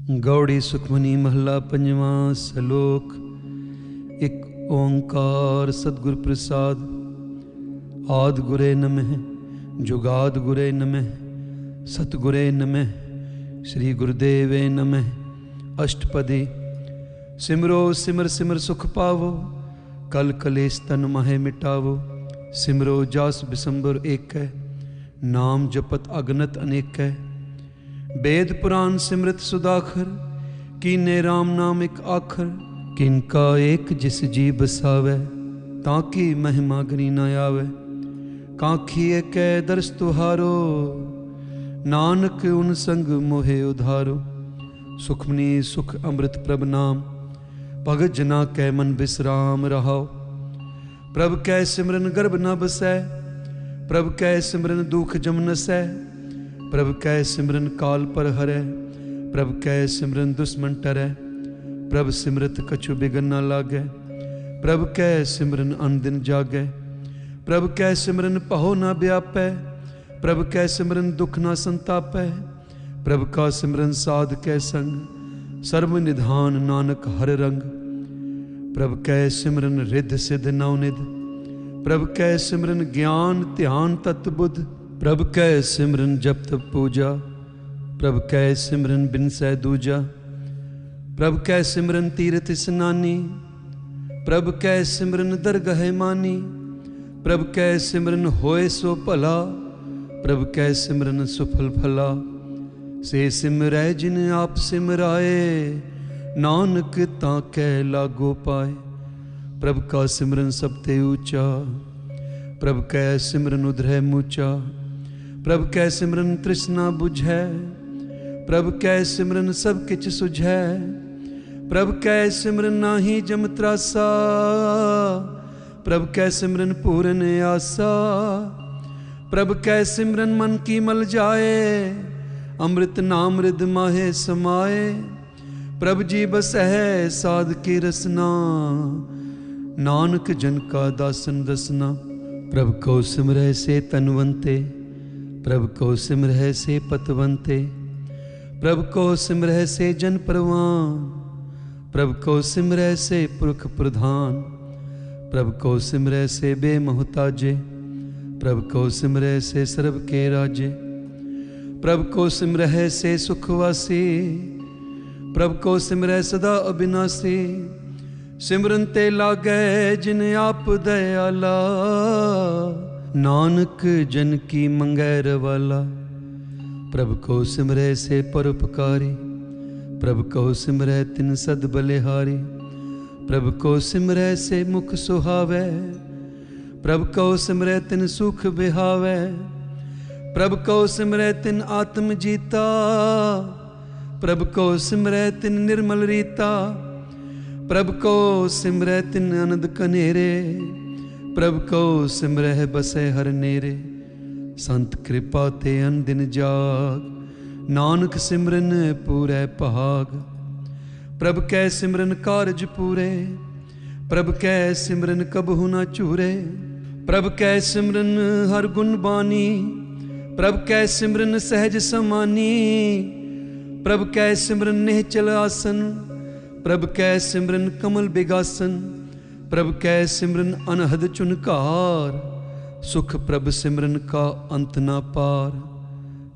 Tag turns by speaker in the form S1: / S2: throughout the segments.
S1: गौड़ी सुखमनी महला पंजवा सलोक। एक ओंकार सतगुर प्रसाद। आद गुरे नमः, जुगाद गुरे नमः, सतगुरे नमः, श्री गुरुदेवे नमः। अष्टपदी। सिमरो सिमर सिमर सुख पावो, कल कलेश तन माहे मिटावो। सिमरो जास बिसंबर एक है, नाम जपत अगनत अनेक है। वेद पुराण सिमृत सुदाखर, कीने राम नाम एक आखर। किनका एक जिस जी बसावै, ताकि महिमा गनी न आवे। काखी एक दर्श तुहारो, नानक उन संग मोहे उधारो। सुखमनी सुख अमृत प्रभ नाम, भगत जना कै मन बिसराम रहाओ। प्रभ कै सिमरन गर्भ न बसै, प्रभ कै सिमरन दुख जम नसै। प्रभ कै सिमरन काल पर हरै, प्रभ कै सिमरन दुश्मन टरै। प्रभ सिमरत कछु बिगन न लागै, प्रभ कै सिमरन अनदिन जागै। प्रभ कै सिमरन पहो न व्यापै, प्रभ कै सिमरन दुख न संतापै। प्रभ का सिमरन साध कै संग, सर्व निधान नानक हर रंग। प्रभ कै सिमरन रिद्ध सिद्ध नवनिध, प्रभ कै सिमरन ज्ञान ध्यान तत् बुद्ध। प्रभ कै सिमरन जप तप पूजा, प्रभ कै सिमरन बिनसै दूजा। प्रभ कै सिमरन तीर्थ स्नानी, प्रभ कै सिमरन दरगह मानी। प्रभ कै सिमरन होए सो भला, प्रभ कै सिमरन सुफल फला। से सिमरै जिन आप सिमराए, नानक ताकै लागो पाए। प्रभ का सिमरन सब ते ऊंचा, प्रभ कै सिमरन उधरै मूचा। प्रभ कै सिमरन तृष्णा बुझै, प्रभ कै सिमरन सब किछ सुझै। प्रभ कै सिमरन नाहि जम त्रासा, प्रभ कै सिमरन पूरन आसा। प्रभ कै सिमरन मन की मल जाए, अमृत नाम रिद माहे समाए। प्रभ जी बसै साध की रसना, नानक जन का दासन दसना। प्रभ को सिमरै से तनवंते, प्रभ को सिमरह से पतवंते। प्रभ को सिमरह से जन परवान, प्रभ को सिमरह से पुरख प्रधान। प्रभ को सिमरह से बेमोहताजे, प्रभ को सिमरह से सर्व के राजे। प्रभ को सिमरह से सुखवासी, प्रभ को सिमरह सदा अविनाशी। सिमरन ते लागै जिन आप दयाला, नानक जन की मंगै रवाला। प्रभ को सिमरै से परोपकारी, प्रभ को सिमरै तिन सद बलिहारी। प्रभ को सिमरै से मुख सुहावै, प्रभ को सिमरै तिन सुख बिहावै। प्रभ को सिमरै तिन आत्म जीता, प्रभ को सिमरै तिन निर्मल रीता। प्रभ को सिमरै तिन आनंद कनेरे, प्रभ को सिमरह बसै हर नेरे। संत कृपा ते अन दिन जाग, नानक सिमरन पूरै भाग। प्रभ कै सिमरन कारज पूरे, प्रभ कै सिमरन कबहु न चूरे। प्रभ कै सिमरन हर गुण बानी, प्रभ कै सिमरन सहज समानी। प्रभ कै सिमरन निहचल आसन, प्रभ कै सिमरन कमल बिगासन। प्रभ कै सिमरन अनहद चुनकार, सुख प्रभ सिमरन का अंत ना पार।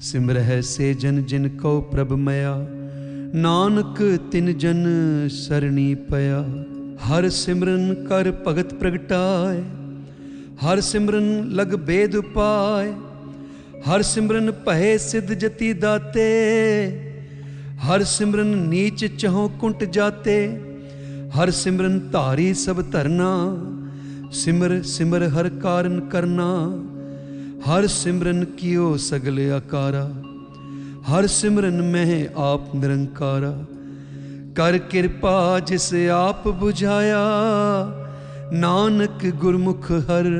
S1: सिमरह से जन जिन को प्रभ मया, नानक तिन जन सरणी पया। हर सिमरन कर भगत प्रगटाए, हर सिमरन लग बेद उपाय। हर सिमरन पहे सिद्ध जति दाते, हर सिमरन नीच चहों कुंट जाते। हर सिमरन धारी सब धरना, सिमर सिमर हर कारण करना। हर सिमरन कियो सगल आकारा, हर सिमरन में आप निरंकारा। कर कृपा जिस आप बुझाया, नानक गुरमुख हर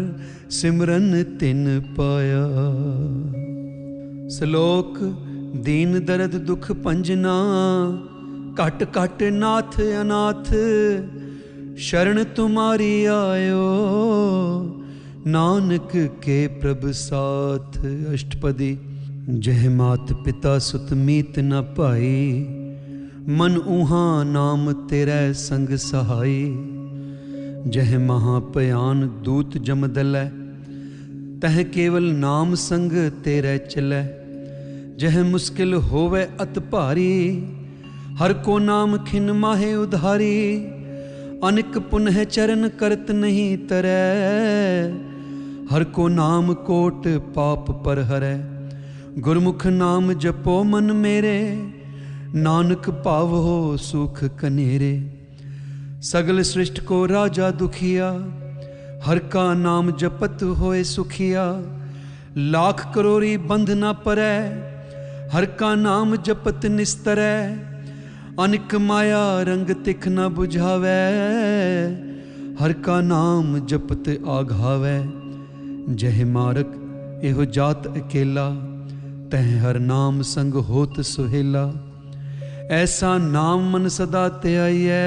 S1: सिमरन तिन पाया। श्लोक। दीन दर्द दुख पंजना, घट घट नाथ अनाथ। शरण तुम्हारी आयो, नानक के प्रभ साथ। अष्टपदी। जह मात पिता सुत मीत न पाई, मन ऊहा नाम तेरे संग सहाई। जह महापयान दूत जमदलै, तह केवल नाम संग तेरे चलै। जह मुश्किल होवे अत भारी, हर को नाम खिन माहे उधारी। अनिक पुनः चरण करत नहीं तरै, हर को नाम कोट पाप पर हरै। गुरमुख नाम जपो मन मेरे, नानक पावो सुख कनेरे। सगल सृष्ट को राजा दुखिया, हर का नाम जपत होए सुखिया। लाख करोड़ी बंध न परै, हर का नाम जपत निस्तरै। अनिक माया रंग तिख न बुझावै, हर का नाम जपत आघावै। जह मारक एहो जात अकेला, तह हर नाम संग होत सुहेला। ऐसा नाम मन सदा त्याइयै,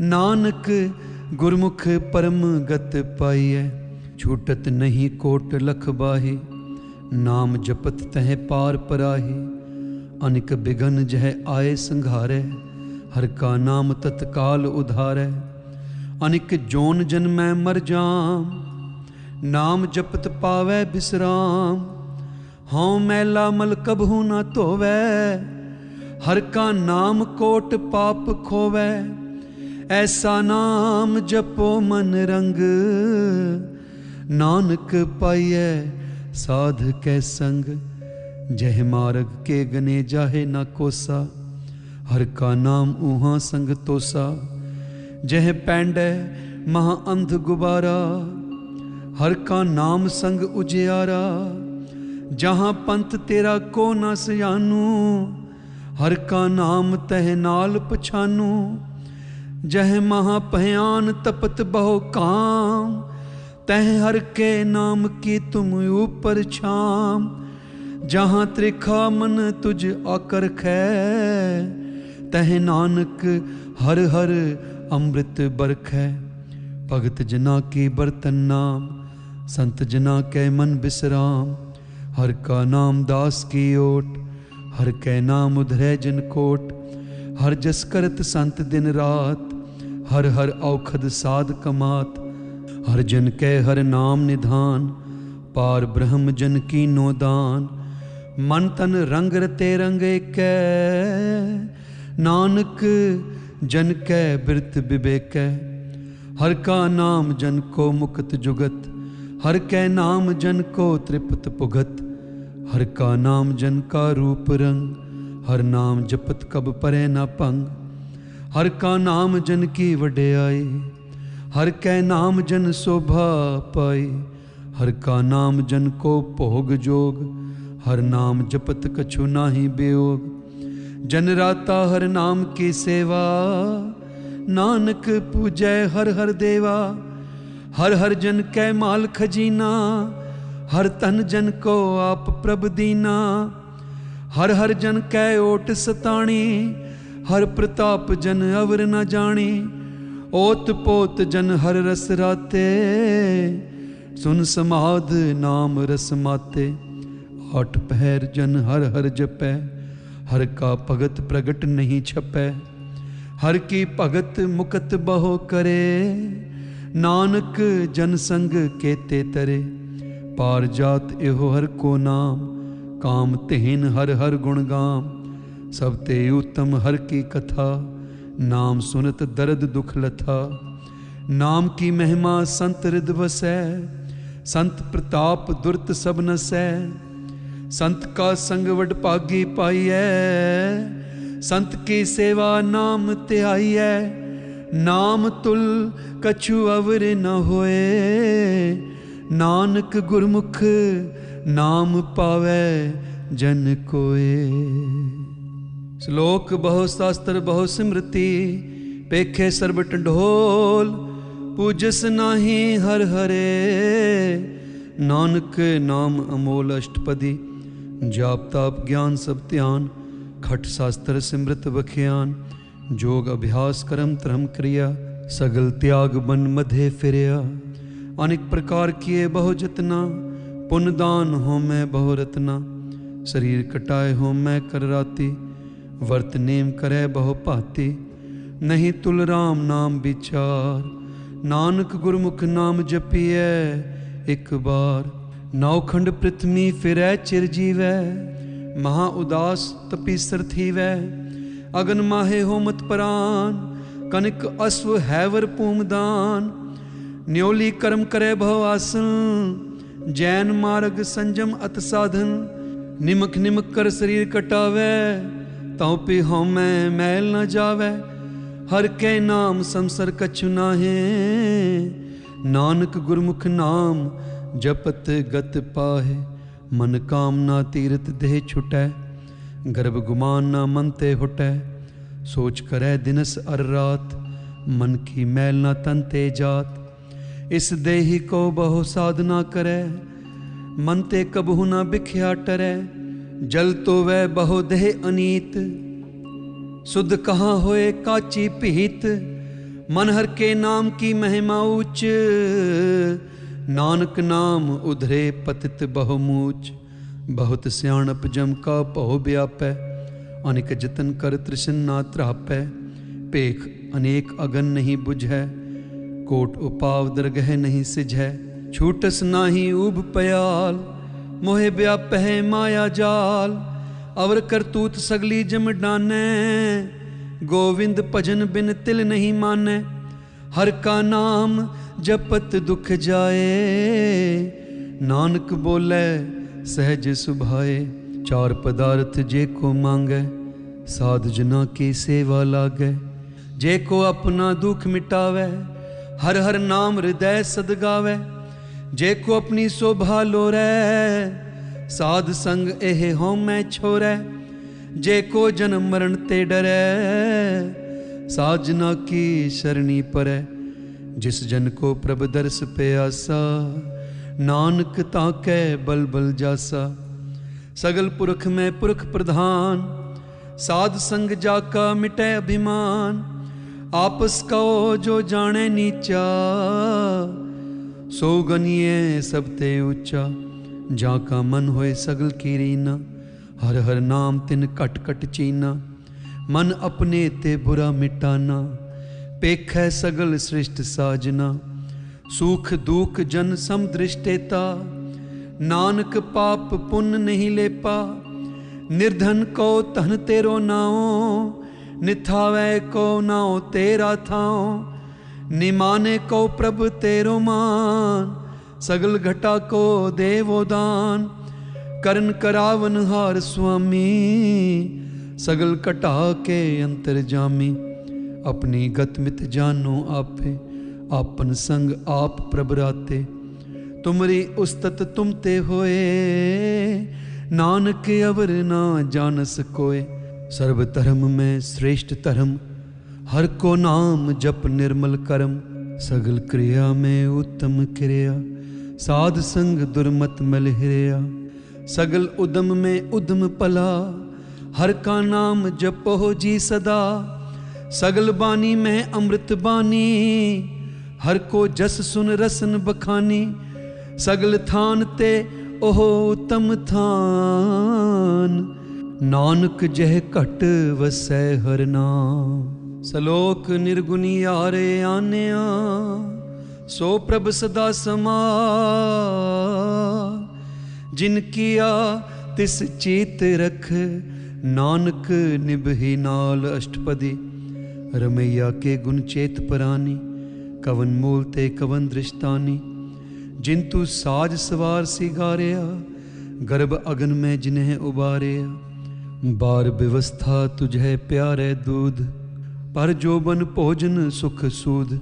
S1: नानक गुरमुख परम गत पाइयै। छूटत नहीं कोट लख बाही, नाम जपत तह पार पराही। अनिक बिघन जह आए संघारै, हर का नाम तत्काल उधारै। अनिक जोन जन्मै मर जाम, नाम जपत पावै बिसराम। हाँ मैला मल कबहू न धोवै, हर का नाम कोट पाप खोवै। ऐसा नाम जपो मन रंग, नानक पाइयै साध कै संग। जह मार्ग के गने जाहे ना कोसा, हर का नाम ऊहा संग तोसा। जह पैंडै महा अंध गुबारा, हर का नाम संग उजियारा। जहाँ पंथ तेरा को ना सयानू, हर का नाम तह नाल पछानू। जह महा भयान तपत बहु काम, तह हर के नाम की तुम ऊपर छाम। जहाँ त्रिखा मन तुझ आकर खे, तह नानक हर हर अमृत बरखै। भगत जना की बर्तन नाम, संत जना कै मन बिसराम। हर का नाम दास की ओट, हर कै नाम उधरै जिन कोट। हर जस करत संत दिन रात, हर हर औखद साध कमात। हर जन कै हर नाम निधान, पार ब्रह्म जन की नो दान। मन तन रंग रते रंग एकै, नानक जन कै बिरत बिबेकै। हर का नाम जन को मुक्त जुगत, हर कै नाम जन को त्रिपत पुगत। हर का नाम जन का रूप रंग, हर नाम जपत कब परै न पंग। हर का नाम जन की वड्याई, हर कै नाम जन शोभा पाई। हर का नाम जन को भोग जोग, हर नाम जपत कछु नाही बेयोग। जन राता हर नाम की सेवा, नानक पूजै हर हर देवा। हर हर जन कै माल खजीना, हर तन जन को आप प्रभ दीना। हर हर जन कै ओट सताणी, हर प्रताप जन अवर न जानी। ओत पोत जन हर रस राते, सुन समाध नाम रस माते। आठ पहर जन हर हर जपै, हर का भगत प्रगट नहीं छपै। हर की भगत मुकत बहु करे, नानक जन संग केते तरे। पार जात एहो हर को नाम, काम तेहन हर हर गुण गाम। सब ते उत्तम हर की कथा, नाम सुनत दर्द दुख लथा। नाम की महिमा संत हृद बसै, संत प्रताप दुर्त सब नसै। संत का संग वड भागी पाइयै, संत की सेवा नाम त्याइयै। नाम तुल कछु अवर न होए, नानक गुरमुख नाम पावै जन कोय। श्लोक बहु शास्त्र बहु स्मृति, पेखे सर्ब टंडोल। पूजस नाही हर हरे, नानक नाम अमोल अष्टपदी। जाप ताप ज्ञान सब ध्यान, खट शास्त्र सिमृत बखियान। जोग अभ्यास करम धर्म क्रिया, सगल त्याग बन मधे फिरया। अनेक प्रकार किए बहु जतना, पुण्य दान हो मैं बहु रतना। शरीर कटाए हो मैं कर राती, वर्त नेम करे बहु भाते, नहीं तुल राम नाम विचार। नानक गुरमुख नाम जपिए एक बार, नौखंड पृथ्वी फिरै चिर जीवै। महा उदास तपीसर थीवै, अगन माहे होमत परान। कनिक अश्व हैवर पूमदान, न्योली कर्म करे भव आसन। जैन मार्ग संजम अत साधन, निमक निमक कर शरीर कटावै। तौ पे हौमै मैल न जावै, हर कै नाम संसर कछु नाहे। नानक गुरमुख नाम जपत गत पाहे, मन कामना तीरथ देह छुटै। गर्भ गुमान ना मन ते हुटै, सोच करे दिनस अर रात। मन की मैल ना तन ते जात, इस देही को बहु साधना करे। मन ते कबहु ना बिख्या टरै, जल तो वह बहु देह अनीत। शुद्ध कहाँ होए काची पीत, मन हर के नाम की महिमा ऊंच। नानक नाम उधरे पतित बहुमूच, बहुत स्याणप जम का पहो व्यापै। अनेक जतन कर तृष्ण ना त्रापै, पेख अनेक अगन नहीं बुझै। कोट उपाव दरगह नहीं सिझै, छूटस नाही ऊब पयाल। मोहे व्यापै माया जाल, अवर करतूत सगली जम डानै। गोविंद भजन बिन तिल नहीं मानै, हर का नाम जपत दुख जाए। नानक बोले सहज सुभाए, चार पदार्थ जे को मांगै। साध जना की सेवा लागै, जे को अपना दुख मिटावै। हर हर नाम हृदय सद गावै, जे को अपनी शोभा लोरै। साध संग एह हों मैं छोरै, जे को जन्म मरण ते डरै। साजना की शरणी परै, जिस जन को प्रभ दर्श प्यासा। नानक ताकै बल बल जासा, सगल पुरख में पुरख प्रधान। साध संग जाका मिटै अभिमान, आपस कहो जो जाने नीचा। सो गनिए सब ते ऊंचा, जाका मन होए सगल की रीना। हर हर नाम तिन कट कट चीना, मन अपने ते बुरा मिटाना। पेखै सगल सृष्ट साजना, सुख दुख जन सम दृष्टेता। नानक पाप पुण्य नहीं लेपा, निर्धन को तन तेरो नाओ। निथावै को नाओ तेरा थाओ, निमाने को प्रभ तेरो मान। सगल घटा को देवो दान, करन करावन हार स्वामी। सगल कटा के अंतर जामी, अपनी गत मित जानो आपे। आपन संग आप प्रभराते, तुमरी उस्तत तुम ते होए। नानक अवर ना जानस कोय, सर्व धर्म में श्रेष्ठ धर्म। हर को नाम जप निर्मल करम, सगल क्रिया में उत्तम क्रिया। साध संग दुर्मत मल हिरया, सगल उदम में उदम पला। हर का नाम जपो जी सदा, सगल बानी में अमृत बानी। हर को जस सुन रसन बखानी, सगल थान ते ओहो उत्तम थान। नानक जह घट वसै हर नाम, सलोक निर्गुणी आरे आन्या। सो प्रभ सदा समा, जिन किया तिस चीत रख। नानक निभहि नाल अष्टपदी, रमैया के गुण चेत परानी। कवन मूल ते कवन दृष्टानी, जिंतु साज सवार सिगारिया। गर्भ अगन में जिन्हें उबारिया। बार व्यवस्था तुझे प्यारे दूध, पर जोबन भोजन सुख सूद।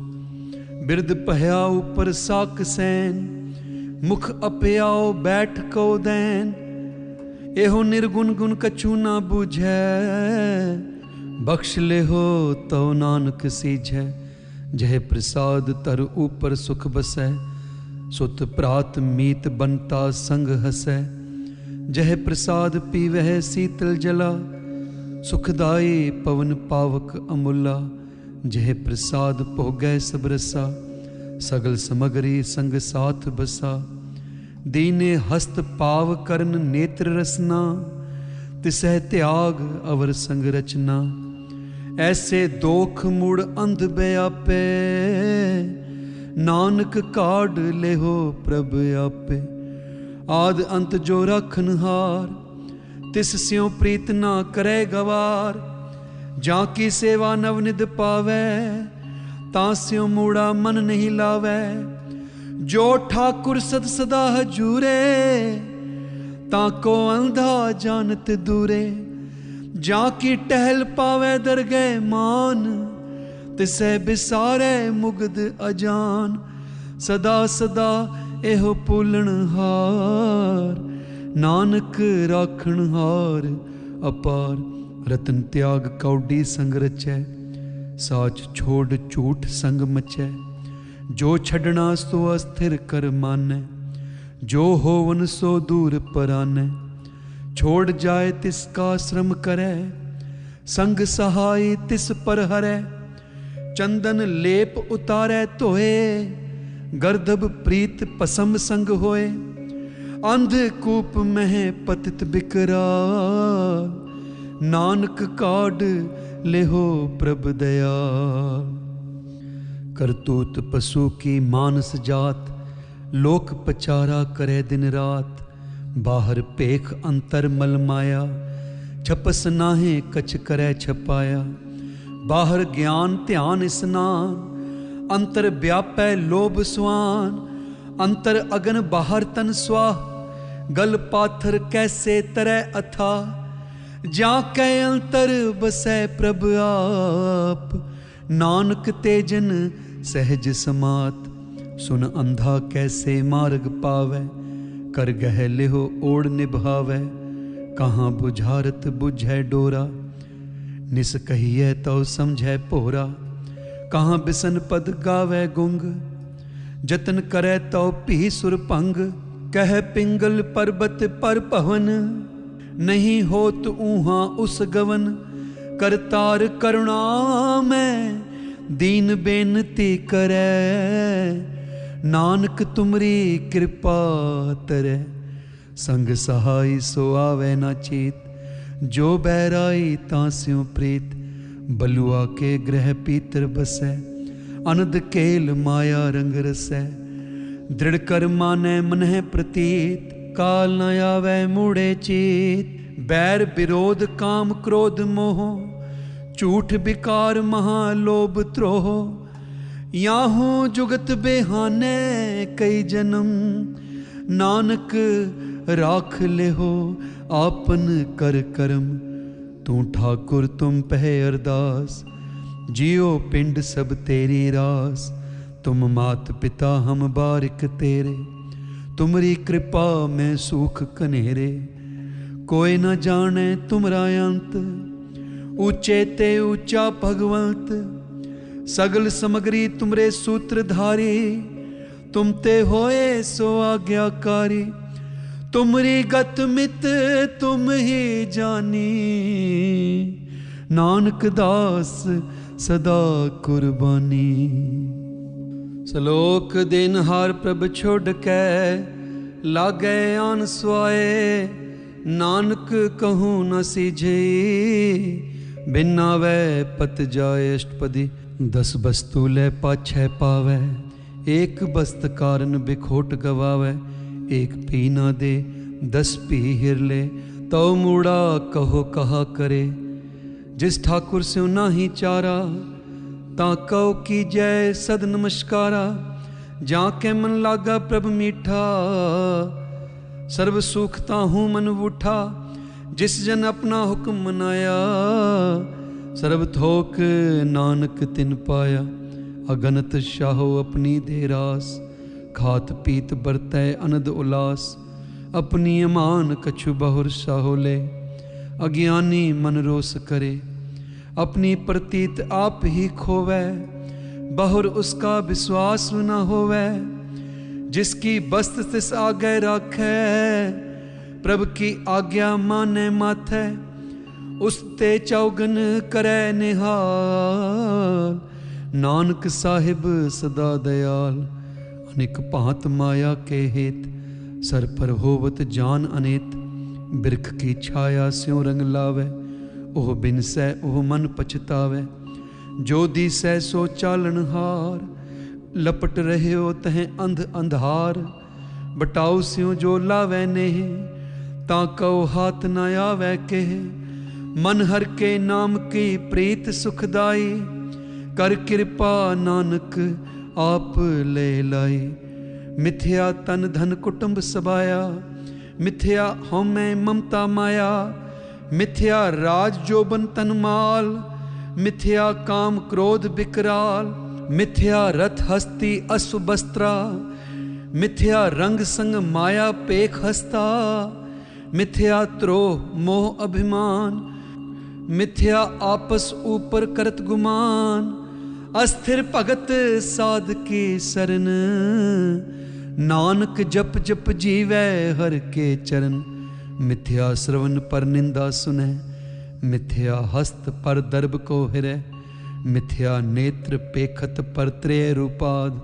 S1: बिरद पह्या ऊपर साक सैन, मुख अपयाओ बैठ को दैन। एहो निर्गुण गुण कछु ना बूझै, बख्श ले हो तो नानक सीझै। जह प्रसाद तर ऊपर सुख बसै, सुत प्रात मीत बनता संग हसै। जह प्रसाद पीवह शीतल जला, सुखदाई पवन पावक अमूला। जह प्रसाद भोगै सब रसा, सगल समगरी संग साथ बसा। दीने हस्त पाव करन नेत्र रसना, तिसै त्याग अवर संग रचना। ऐसे दोख मुड़ अंध व्यापे, नानक काढ़ लेहो प्रभ आपे। आद अंत जो राखन हार, तिस स्यों प्रीत ना करे गवार। जाकी सेवा नवनिध पावै, तां स्यों मूड़ा मन नहीं लावै। जो ठाकुर सद सदा हजूरे, ताको अंधा जानत दूरे। जाकी टहल पावै दरगह मान, तिसै बिसारै मुगद अजान। सदा सदा एहो पूलन हार, नानक राखण हार अपार। रतन त्याग कौडी संग रचै, साच छोड़ झूठ संग मचै। जो छड़ना सो अस्थिर कर मानै, जो होवन सो दूर परानै। छोड़ जाए तिसका श्रम करै, संग सहाय तिस पर हरै। चंदन लेप उतारै धोए, गर्दभ प्रीत पसम संग होए। अंधकूप मह पतित बिकराल, नानक काढ़ लेहो प्रभ दयाल। करतूत पशु की मानस जात, लोक पचारा करे दिन रात। बाहर पेख अंतर मल माया, छपस नाहे कछ करे छपाया। बाहर ज्ञान ध्यान स्नान, अंतर व्यापै लोभ स्वान। अंतर अगन बाहर तन स्वाह, गल पाथर कैसे तरह अथा। जाकै अंतर बसै प्रभ आप, नानक तेजन सहज समात। सुन अंधा कैसे मार्ग पावै, कर गह लिहो ओढ़ निभावै। कहाँ बुझारत बुझै डोरा, निस कहिए तो समझै पोरा। कहाँ बिसन पद गावै गुंग, जतन करे तो पी सुर भंग। कह पिंगल पर्वत पर पवन, नहीं होत ऊहा उस गवन। करतार करुणा में दीन बेनती करे, नानक तुमरी कृपा तरै। संग सहाय सो आवे ना चीत, जो बैराई तां स्यों प्रीत। बलुआ के ग्रह पीतर बसै, अनद केल माया रंग रसै। दृढ़ कर मानै मनह प्रतीत, काल न आवे मूढ़े चीत। बैर विरोध काम क्रोध मोह, झूठ विकार महालोभ त्रोह। याहू जुगत बेहाने कई जन्म, नानक राख लेहो आपन कर करम। तू ठाकुर तुम पह अरदास, जियो पिंड सब तेरी रास। तुम मात पिता हम बारिक तेरे, तुमरी कृपा में सुख कनेरे। कोई न जाने तुमरा अंत, ऊंचे ते ऊंचा भगवंत। सगल समग्री तुमरे सूत्रधारी, तुम ते होए सो आज्ञाकारी। तुमरी गत मित तुम ही जानी, नानक दास सदा कुर्बानी। सलोक दिन हार प्रभ छोड़ के, लागे आन सुआए। नानक कहूँ न सीझे, बिन आवे पत जाए अष्टपदी। 10 वस्तु ले पाछै पावै, एक वस्त कारण बिखोट गवावै। एक पी ना दे 10 पी हिर ले, तो मूड़ा कहो कहा करे। जिस ठाकुर स्यों नाही चारा, ता कहो की जय सद नमस्कारा। जाके मन लागा प्रभ मीठा, सर्व सुख ताहू मन बूठा। जिस जन अपना हुक्म मनाया, सर्व थोक नानक तिन पाया। अगनत शाहो अपनी दे रास, खात पीत बरतै अनद उलास। अपनी अमान कछु बहुर साहो ले, अज्ञानी मन रोस करे। अपनी प्रतीत आप ही खोवै, बहुर उसका विश्वास न होवै। जिसकी बस्त तिस आगे राखै, प्रभ की आज्ञा माने माथै। उसते चौगन करे निहाल, नानक साहिब सदा दयाल। अनेक भांत माया के हेत, सर पर होवत जान अनेत। बिरख की छाया स्यों रंग लावे, ओह बिन सै ओह मन पछतावे। जो दिसै सो चालन हार, लपट रहे हो तह अंध अंधार। बटाऊ स्यों जो लावे नेह, ता कहो हाथ न आवे केह। मन हर के नाम की प्रीत सुखदाई, कर कृपा नानक आप ले लाई। मिथ्या तन धन कुटुंब सबाया, मिथ्या हौमै ममता माया। मिथ्या राज जोबन तन माल, मिथ्या काम क्रोध विकराल। मिथ्या रथ हस्ती असुबस्त्रा, मिथ्या रंग संग माया पेख हस्ता। मिथ्या त्रोह मोह अभिमान, मिथ्या आपस ऊपर करत गुमान। अस्थिर भगत साध की सरन, नानक जप जप जीवै हर के चरण। मिथ्या श्रवण पर निंदा सुनै, मिथ्या हस्त पर दर्भ को हिरै। मिथ्या नेत्र पेखत पर त्रेय रूपाद,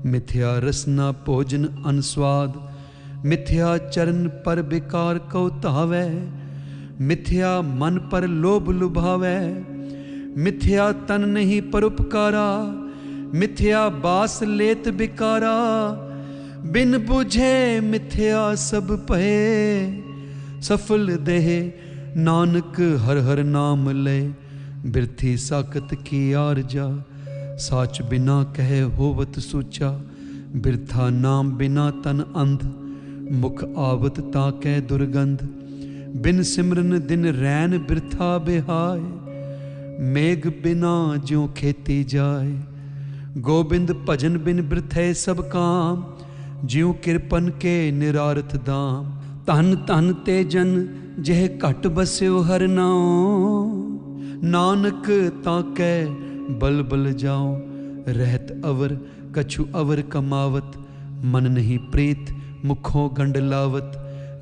S1: मिथ्या रसना भोजन अनस्वाद। मिथ्या चरण पर विकार को धावै, मिथ्या मन पर लोभ लुभावै। मिथ्या तन नहीं परोपकारा, मिथ्या बास लेत बिकारा। बिन बुझे मिथ्या सब पहे, सफल देह नानक हर हर नाम ले। बिरथी साकत की आरजा, साच बिना कहे होवत सूचा। बिरथा नाम बिना तन अंध, मुख आवत ताकै दुर्गंध। बिन सिमरन दिन रैन बिरथा बिहाय, मेघ बिना ज्यों खेती जाए। गोबिंद भजन बिन बिरथे सब काम, ज्यों किरपन के निरारथ दाम। धन धन ते जन जह घट बस्यो हर नाम, नानक ताकै बल बल जाओ। रहत अवर कछु अवर कमावत, मन नहीं प्रीत मुखों गंड लावत।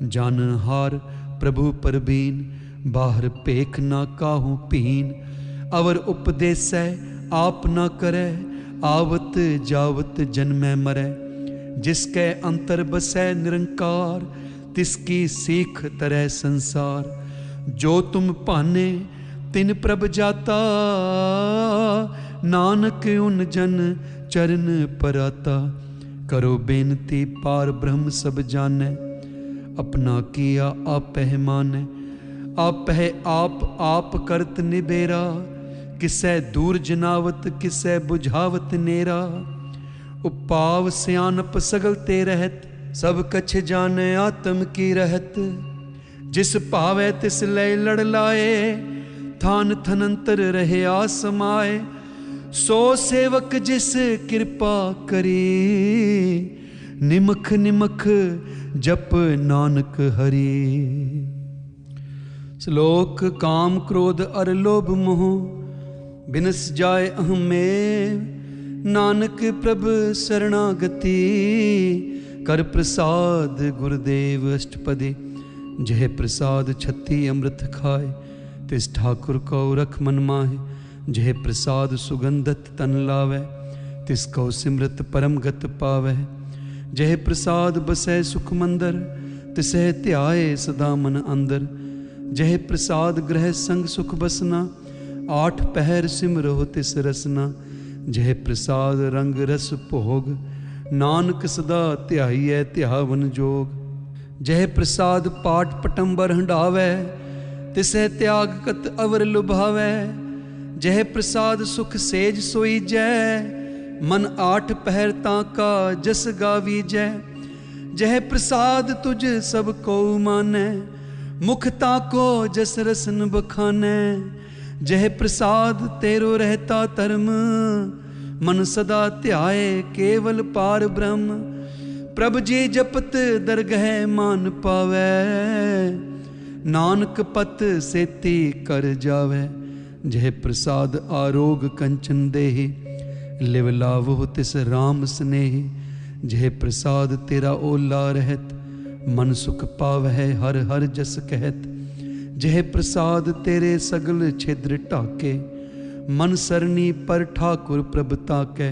S1: जान हार प्रभु परबीन, बाहर पेख ना काहू पीन। अवर उपदेसै आप ना करे, आवत जावत जन्मै मरै। जिसके अंतर बसै निरंकार, तिसकी सीख तरह संसार। जो तुम पाने तिन प्रभ जाता, नानक उन जन चरण पराता। करो बेनती पार ब्रह्म सब जाने, अपना किया आपह माने। आपह आप करत निबेरा, किसै दूर जनावत किसै बुझावत नेरा। उपाव सियानप सगल ते रहत, सब कछ जाने आत्म की रहत। जिस भावै तिस लय लड़ लाए, थान थनंतर रहे आसमाए। सो सेवक जिस कृपा करी, निमख निमख जप नानक हरि। श्लोक काम क्रोध अर लोभ मोह, बिनस जाय अहम में। नानक प्रभ शरणागति, कर प्रसाद गुरुदेव अष्टपदी। जह प्रसाद छत्ती अमृत खाए, तिस ठाकुर को रख मन माहे। जह प्रसाद सुगंधत तन लावे, तिस को सिमरत परम गत पावे। जह प्रसाद बसै सुख मंदर, तिसह ध्याए सदा मन अंदर। जह प्रसाद ग्रह संग सुख बसना, आठ पहर सिमरो तिस रसना। जह प्रसाद रंग रस भोग, नानक सदा ध्याईऐ ध्यावन जोग। जह प्रसाद पाठ पटंबर हंडावै, तिसै त्याग कत अवर लुभावै। जह प्रसाद सुख सेज सोई जै, मन आठ पहर ताका जस गावीजै। जह प्रसाद तुझ सब को मानै, मुख ताको जस रसन बखानै। जह प्रसाद तेरो रहता धर्म, मन सदा ध्याए केवल पार ब्रह्म। प्रभ जी जपत दरगह मान पावै, नानक पत सेती कर जावै। जह प्रसाद आरोग कंचन देहि, लिव लावो तिस राम स्नेहि। जह प्रसाद तेरा ओला रहत, मन सुख पावै हर हर जस कहत। जह प्रसाद तेरे सगल छिद्र ढाके, मन सरनी पर ठाकुर प्रभ ताकै।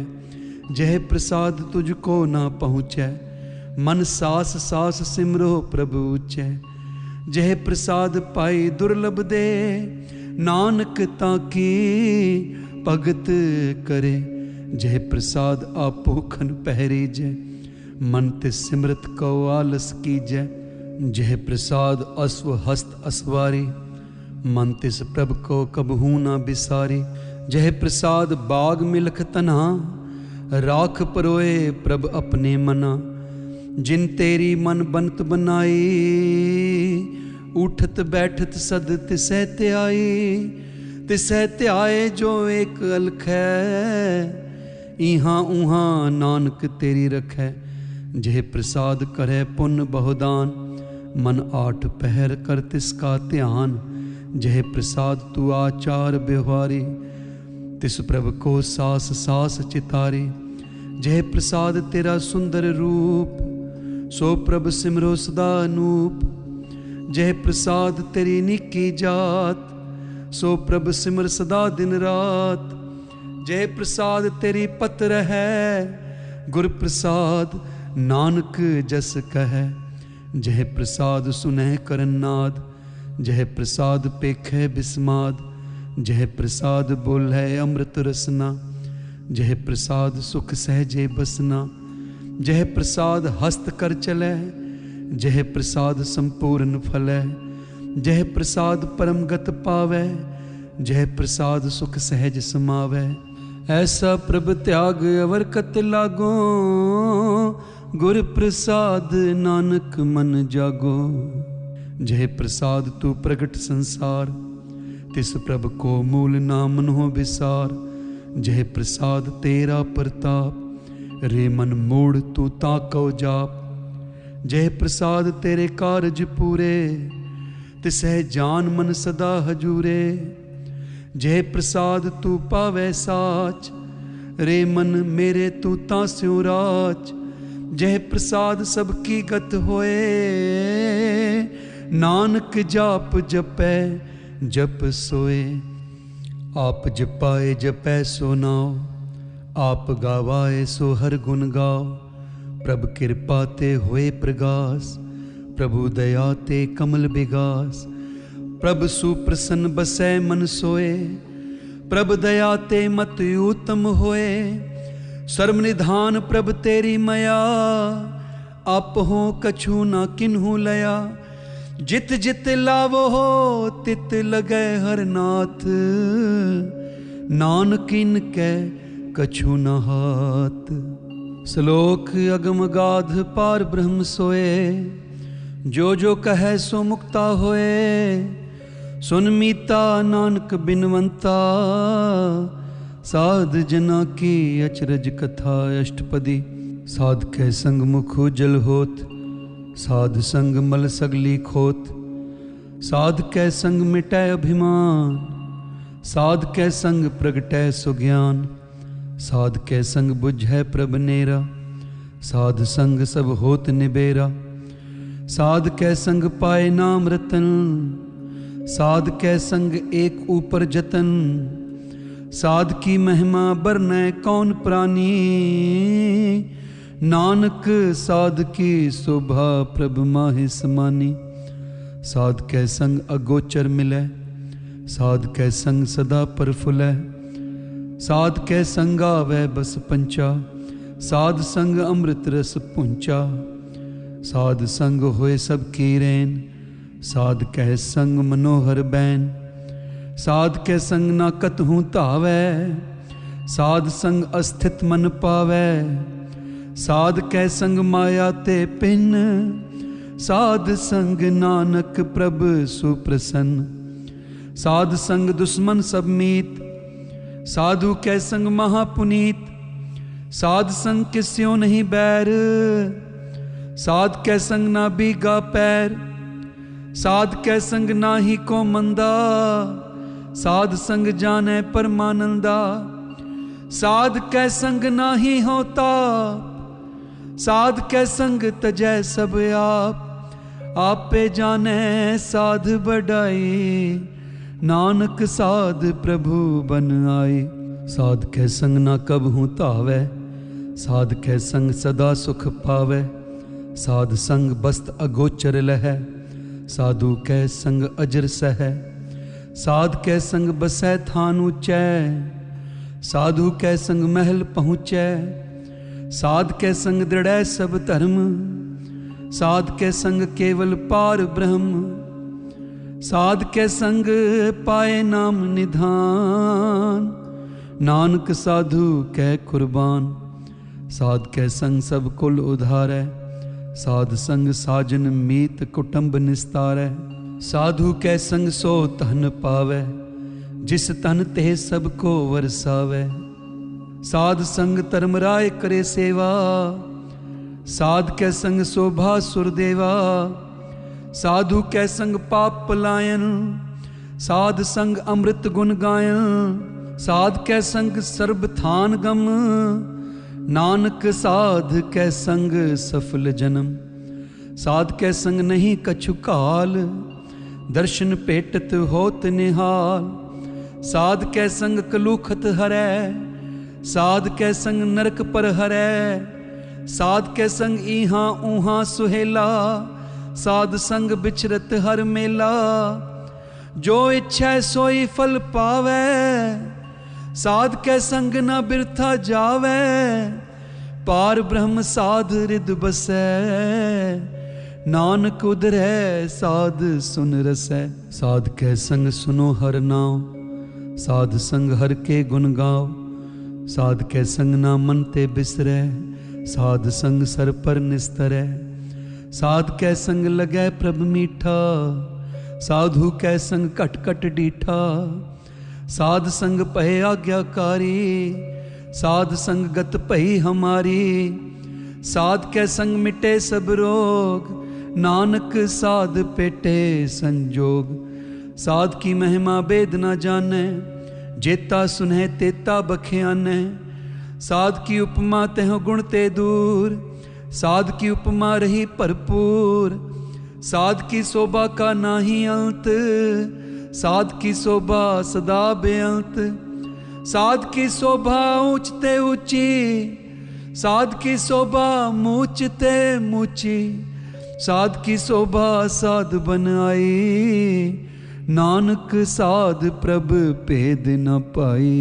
S1: जह प्रसाद तुझको ना पहुँचै, मन सास सास सिमरो प्रभु ऊँचै। जह प्रसाद पाई दुर्लभ दे, नानक ताकी भगत करे। जह प्रसाद आपो खन पहरी जय, मन ते सिमरत को आलस कीजै। जह प्रसाद अश्व हस्त असवारी, मन तिस प्रभ को कबहू ना बिसारी। जह प्रसाद बाग मिलख तना, राख परोए प्रभ अपने मना। जिन तेरी मन बनत बनाई, उठत बैठत सद तिसै त्याई। तिसै त्याए जो एक अलख है, इहाँ उहाँ नानक तेरी रखै। जह प्रसाद करे पुण्य बहुदान, मन आठ पहर कर तिसका ध्यान। जह प्रसाद तू आचार व्यवहारी, तिस प्रभ को सास सास चितारी। जह प्रसाद तेरा सुंदर रूप, सो प्रभ सिमरो सदा अनूप। जह प्रसाद तेरी निकी जात, सो प्रभ सिमर सदा दिन रात। जह प्रसाद तेरी पत्र है, गुर प्रसाद नानक जस कहे। जह प्रसाद सुनह करनाद, जह प्रसाद पेखै बिस्माद। जह प्रसाद बोलै अमृत रसना, जह प्रसाद सुख सहजे बसना। जह प्रसाद हस्त कर चलै, जह प्रसाद संपूर्ण फलै। जह प्रसाद परम गत पावै, जह प्रसाद सुख सहज समावै। ऐसा प्रभ त्याग अवर कत लागो, गुर प्रसाद नानक मन जागो। जह प्रसाद तू प्रगट संसार, तिस प्रभ को मूल नाम हो विसार। जह प्रसाद तेरा प्रताप, रे मन मूड तू ताको जाप। जह प्रसाद तेरे कारज पूरे, तिसै जान मन सदा हजूरे। जह प्रसाद तू पावै साच, रे मन मेरे तू तास्यों राच। जह प्रसाद सबकी गत होए, नानक जाप जपै जप सोए। आप जपाए जपै सो नाओ, आप गावाए सो हर गुण गाओ। प्रभ कृपा ते होए प्रगास, प्रभु दया ते कमल विगास। प्रभ सुप्रसन्न बसै मन सोए, प्रभ दया ते मत उत्तम होए। सर्व निधान प्रभ तेरी मया, आप हो कछु ना किन्हू लया। जित जित लावो हो तित लगै हर नाथ, नानक इनकै कछु न हाथ। श्लोक अगम गाध पार ब्रह्म सोए, जो जो कहे सो मुक्ता होए। सुन मीता नानक बिनवंता, साध जना की अचरज कथा अष्टपदी। साध कै संग मुख उजल होत, साध संग मल सगली खोत। साध कै संग मिटै अभिमान, साध कै संग प्रगटै सुज्ञान। साध कै संग बुझै प्रभ नेरा, साध संग सब होत निबेरा। साध कै संग पाए नाम रतन, साध कै संग एक ऊपर जतन। साध की महिमा बरनै कौन प्राणी, नानक साध की शोभा प्रभ माहि समानी। साध कै संग अगोचर मिलै, साध कै संग सदा प्रफुल्लै। साध कै संग आवै बस पंचा, साध संग अमृत रस पुंचा। साध संग होए सब की रैन, साध कै संग मनोहर बैन। साध कै संग ना कतहूँ धावै, साध संग अस्थित मन पावै। साध कै संग माया ते पिन, साध संग नानक प्रभ सुप्रसन्न। साध संग दुश्मन सब मीत, साधु कै संग महापुनीत। साध संग किस्यों नहीं बैर, साध कै संग ना बीगा पैर। साध कै संग ना ही को मंदा, साध संग जाने परमानंदा। साध कै संग ना ही होता, साध कै संग तजै सब आप। आपे जाने साध बढ़ाई, नानक साध प्रभु बन आई। साध कै संग ना कबहूँ धावै, साध कै संग सदा सुख पावै। साध संग बस्त अगोचर लहै, साधु कै संग अजर सह, साध कै संग बसै थान ऊंचै, साधु कै संग महल पहुँचै, साध कै संग दृढ़ै सब धर्म, साध कै संग केवल पार ब्रह्म, साध कै संग पाए नाम निधान, नानक साधु कै कुर्बान, साध कै संग सब कुल उधारै, साध संग साजन मीत कुटुंब निस्तारै, साधु कै संग सो तन पावै, जिस तन ते सब को वरसावै, साध संग धर्मराय करे सेवा, साध कै संग शोभा सुरदेवा, साधु कै संग पाप पलायन, साध संग अमृत गुण गायन, साध कै संग सर्ब थान गम, नानक साध कै संग सफल जन्म, साध कै संग नहीं कछु काल, दर्शन पेटत होत निहाल, साध कै संग कलूखत हरै, साध कै संग नरक पर हरै, साध कै संग इहां उहां सुहेला, साध संग बिचरत हर मेला, जो इच्छा सोई फल पावै, साध कै संग न बिरथा जावै, पार ब्रह्म साध रिद बसै, नानक उधरै साध सुन रसै, साध कै संग सुनो हर नाम, साध संग हर के गुण गाओ, साध कै संग ना मन ते बिसरै, साध संग सर पर निस्तरै, साध कै संग लगै प्रभ मीठा, साधु कै संग कट कट डीठा, साध संग पहे आज्ञाकारी, साध संग गत भई हमारी, साध कै संग मिटे सब रोग, नानक साध पेटे संजोग, साध की महिमा वेद न जाने, जेता सुने तेता बखियाने, साध की उपमा तेह गुण ते दूर, साध की उपमा रही भरपूर, साध की शोभा का नाही अंत, साध की शोभा सदा बेअंत, साध की शोभा ऊंचते ऊंची, साध की शोभा मूचते मूची, साध की शोभा साध बन आई, नानक साध प्रभ भेद न पाई।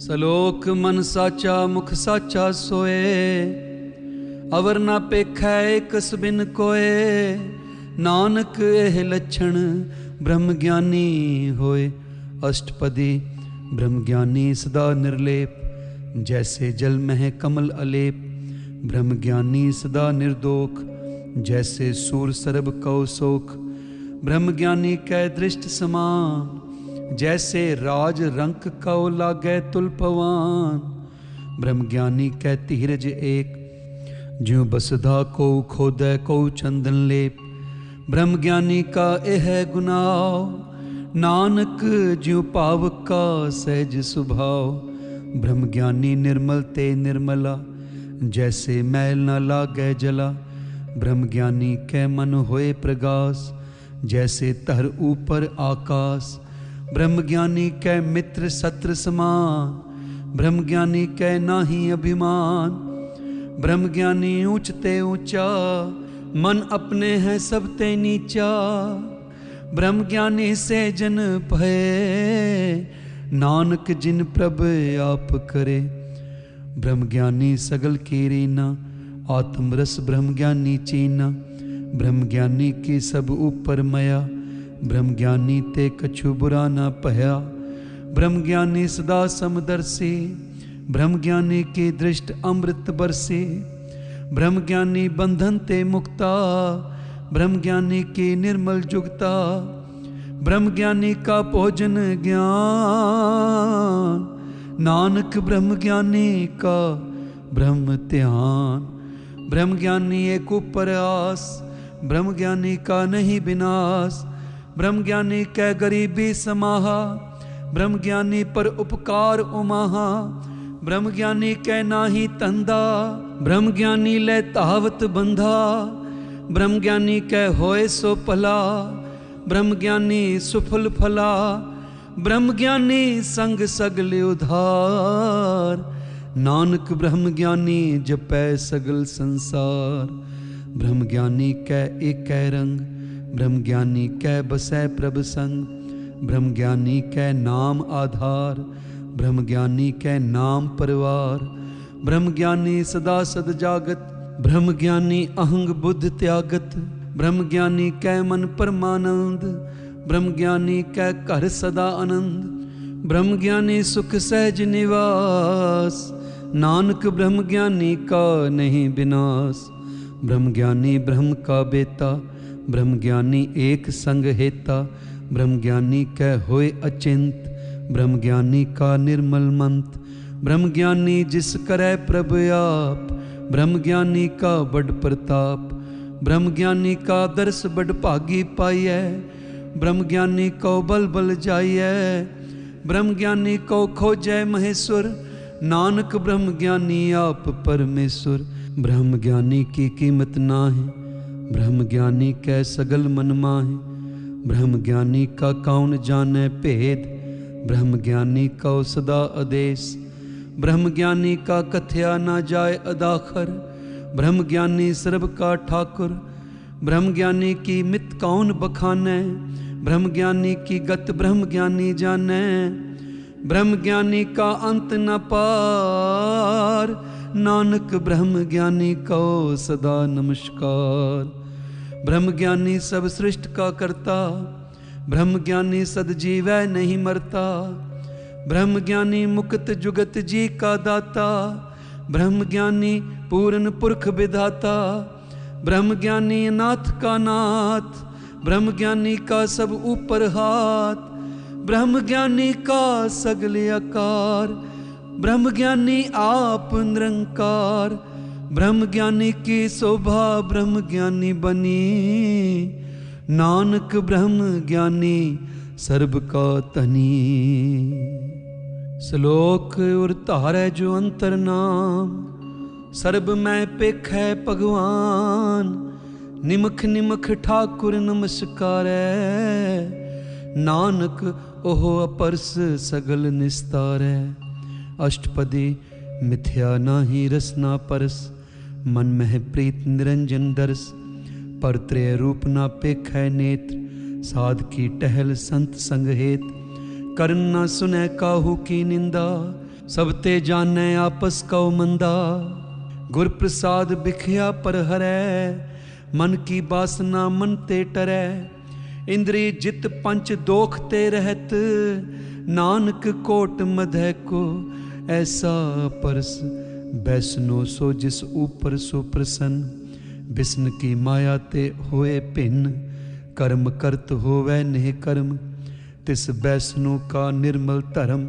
S1: सलोक मन साचा मुख साचा सोए, अवर न पेखै कस बिन कोए, नानक एह लक्षण ब्रह्म ज्ञानी होए। अष्टपदी ब्रह्म ज्ञानी सदा निर्लेप, जैसे जल में कमल अलेप, ब्रह्म ज्ञानी सदा निर्दोख, जैसे सूर सरब कौ सोख, ब्रह्म ज्ञानी कै दृष्ट समान, जैसे राज रंक कौ लागै तुल पवान, ब्रह्म ज्ञानी कै धीरज एक, ज्यों बसधा को खोदै को चंदन लेप, ब्रह्म ज्ञानी का यह गुनाव, नानक ज्यों पावक का सहज स्वभाव, ब्रह्म ज्ञानी निर्मल ते निर्मला, जैसे मैल न लागै जला, ब्रह्म ज्ञानी कै मन होए प्रगास, जैसे तहर ऊपर आकाश, ब्रह्म ज्ञानी कै मित्र सत्र समान, ब्रह्म ज्ञानी कै नाही अभिमान, ब्रह्म ज्ञानी ऊंचते ऊंचा, मन अपने हैं सब ते नीचा, ब्रह्म ज्ञानी से जन भये, नानक जिन प्रभ आप करे, ब्रह्म ज्ञानी सगल की रीना, आत्मरस ब्रह्म ज्ञानी चीना, ब्रह्म ज्ञानी की सब ऊपर मया, ब्रह्म ज्ञानी ते कछु बुरा न पया, ब्रह्म ज्ञानी सदा समदर्शी, ब्रह्म ज्ञानी की दृष्ट अमृत बरसी, ब्रह्म ज्ञानी बंधन ते मुक्ता, ब्रह्म ज्ञानी की निर्मल जुगता, ब्रह्म ज्ञानी का भोजन ज्ञान, नानक ब्रह्म ज्ञानी का ब्रह्म ध्यान, ब्रह्म ज्ञानी एक ऊपर आस, ब्रह्म ज्ञानी का नहीं विनाश, ब्रह्म ज्ञानी कै गरीबी समाहा, ब्रह्म ज्ञानी पर उपकार उमाहा, ब्रह्म ज्ञानी कै नाही तंदा, ब्रह्म ज्ञानी ले तावत बंधा, ब्रह्म ज्ञानी कै होए सो पला, ब्रह्म ज्ञानी सुफल फला, ब्रह्म ज्ञानी संग सगल उधार, नानक ब्रह्म ज्ञानी जपै सगल संसार, ब्रह्म ज्ञानी कै एक रंग, ब्रह्म ज्ञानी कै बसै प्रभ संग, ब्रह्म ज्ञानी कै नाम आधार, ब्रह्म ज्ञानी कै नाम परिवार, ब्रह्म ज्ञानी सदा सद जागत, ब्रह्म ज्ञानी अहंग बुद्ध त्यागत, ब्रह्म ज्ञानी कै मन परमानंद, ब्रह्म ज्ञानी कै घर सदा आनंद, ब्रह्म ज्ञानी सुख सहज निवास, नानक ब्रह्म ज्ञानी का नहीं विनाश, ब्रह्म ज्ञानी ब्रह्म का बेता, ब्रह्म ज्ञानी एक संग हेता, ब्रह्म ज्ञानी कै होए अचिंत, ब्रह्म ज्ञानी का निर्मल मंत, ब्रह्म ज्ञानी जिस करे प्रभ आप, ब्रह्म ज्ञानी का बड़ प्रताप, ब्रह्म ज्ञानी का दर्श बड़ भागी पाइयै, ब्रह्म ज्ञानी को बल बल जाइयै, ब्रह्म ज्ञानी को खोजै महेश्वर, नानक ब्रह्म ज्ञानी आप परमेश्वर, ब्रह्म ज्ञानी की कीमत ना है, ब्रह्म ज्ञानी कै सगल मन माहे, ब्रह्म ज्ञानी का कौन जाने भेद, ब्रह्म ज्ञानी का सदा आदेश, ब्रह्म ज्ञानी का कथया ना जाए अदाखर, ब्रह्म ज्ञानी सर्ब का ठाकुर, ब्रह्म ज्ञानी की मित कौन बखाने, ब्रह्म ज्ञानी की गत ब्रह्म ज्ञानी जाने, ब्रह्म ज्ञानी का अंत न पार, नानक ब्रह्म ज्ञानी को सदा नमस्कार, ब्रह्म ज्ञानी सब सृष्ट का करता, ब्रह्म ज्ञानी सद जीवै नहीं मरता, ब्रह्म ज्ञानी मुक्त जुगत जी का दाता, ब्रह्म ज्ञानी पूर्ण पुरख विधाता, ब्रह्म ज्ञानी नाथ का नाथ, ब्रह्म ज्ञानी का सब ऊपर हाथ, ब्रह्म ज्ञानी का सगल आकार, ब्रह्म ज्ञानी आप निरंकार, ब्रह्म ज्ञानी की शोभा ब्रह्म ज्ञानी बनी, नानक ब्रह्म ज्ञानी सर्ब का तनी। श्लोक उर धारै जो अंतर नाम, सर्ब मैं पेखै भगवान, निमख निमख ठाकुर नमस्कारै, नानक ओह अपरस सगल निस्तारै। अष्टपदी मिथ्या नाही रसना परस, मन मह प्रीत निरंजन दर्श, पर त्रय रूप ना पेखै नेत्र, साध की टहल संत संग हेत, करन ना सुनै काहू की निंदा, सब ते जानै आपस कौ मंदा, गुर प्रसाद बिखया पर हरै, मन की बासना मन ते टरै, इंद्री जित पंच दोख ते रहत, नानक कोट मधै को ऐसा परस, बैसनो सो जिस ऊपर सो प्रसन्न, बिस्न की माया ते होए भिन्न, कर्म करत होवै नेह कर्म, तिस बैसनो का निर्मल धर्म,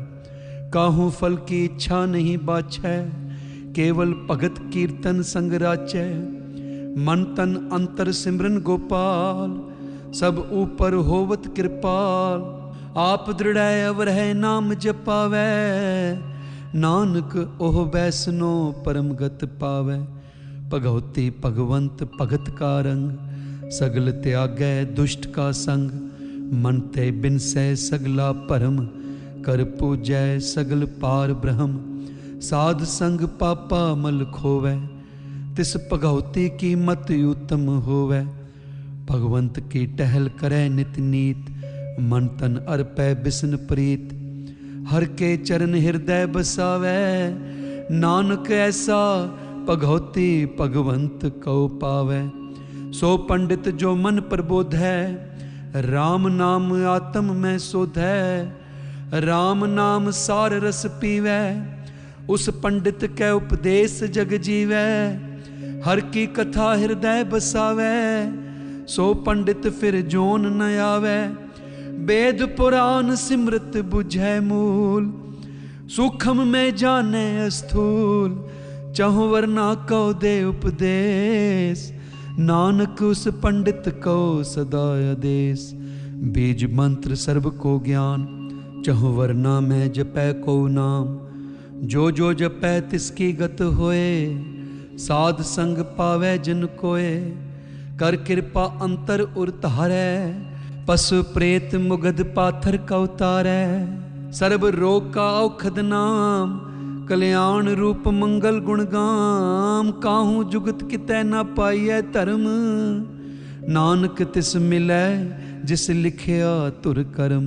S1: काहू फल की इच्छा नहीं बाछै, केवल भगत कीर्तन संग राचै, मन तन अंतर सिमरन गोपाल, सब ऊपर होवत कृपाल, आप दृढ़ै अवरह नाम जपावै, नानक ओह बैसनो परमगत पावै, भगवती भगवंत भगत का रंग, सगल त्यागै दुष्ट का संग, मन ते बिनसै सगला परम, कर पूजै सगल पार ब्रह्म, साध संग पापा मल खोवै, तिस भगवती की मत उत्तम होवै, भगवंत की टहल करै नित नीत, मन तन अर्पै बिसन प्रीत, हर के चरण हृदय बसावै, नानक ऐसा भगवती भगवंत कौ पावै, सो पंडित जो मन प्रबोधै, राम नाम आत्म में सोधै, राम नाम सार रस पीवै, उस पंडित कै उपदेश जग जीवै, हर की कथा हृदय बसावै, सो पंडित फिर जोन न आवै, वेद पुराण सिमरत बुझै मूल, सूक्ष्म में जाने स्थूल, चहुँ वर्ना कौ दे उपदेश, नानक उस पंडित को सदा आदेश, बीज मंत्र सर्व को ज्ञान, चहुँ वर्ना में जपै को नाम, जो जो जपै तिसकी गत होए, साध संग पावै जिन कोय, कर कृपा अंतर उर धारै, पशु प्रेत मुगध पाथर का उतारै, सर्ब रोग का औखद नाम, कल्याण रूप मंगल गुण गाम, काहू जुगत कितै न पाइयै धर्म, नानक तिस मिलै जिस लिखिया तुर कर्म,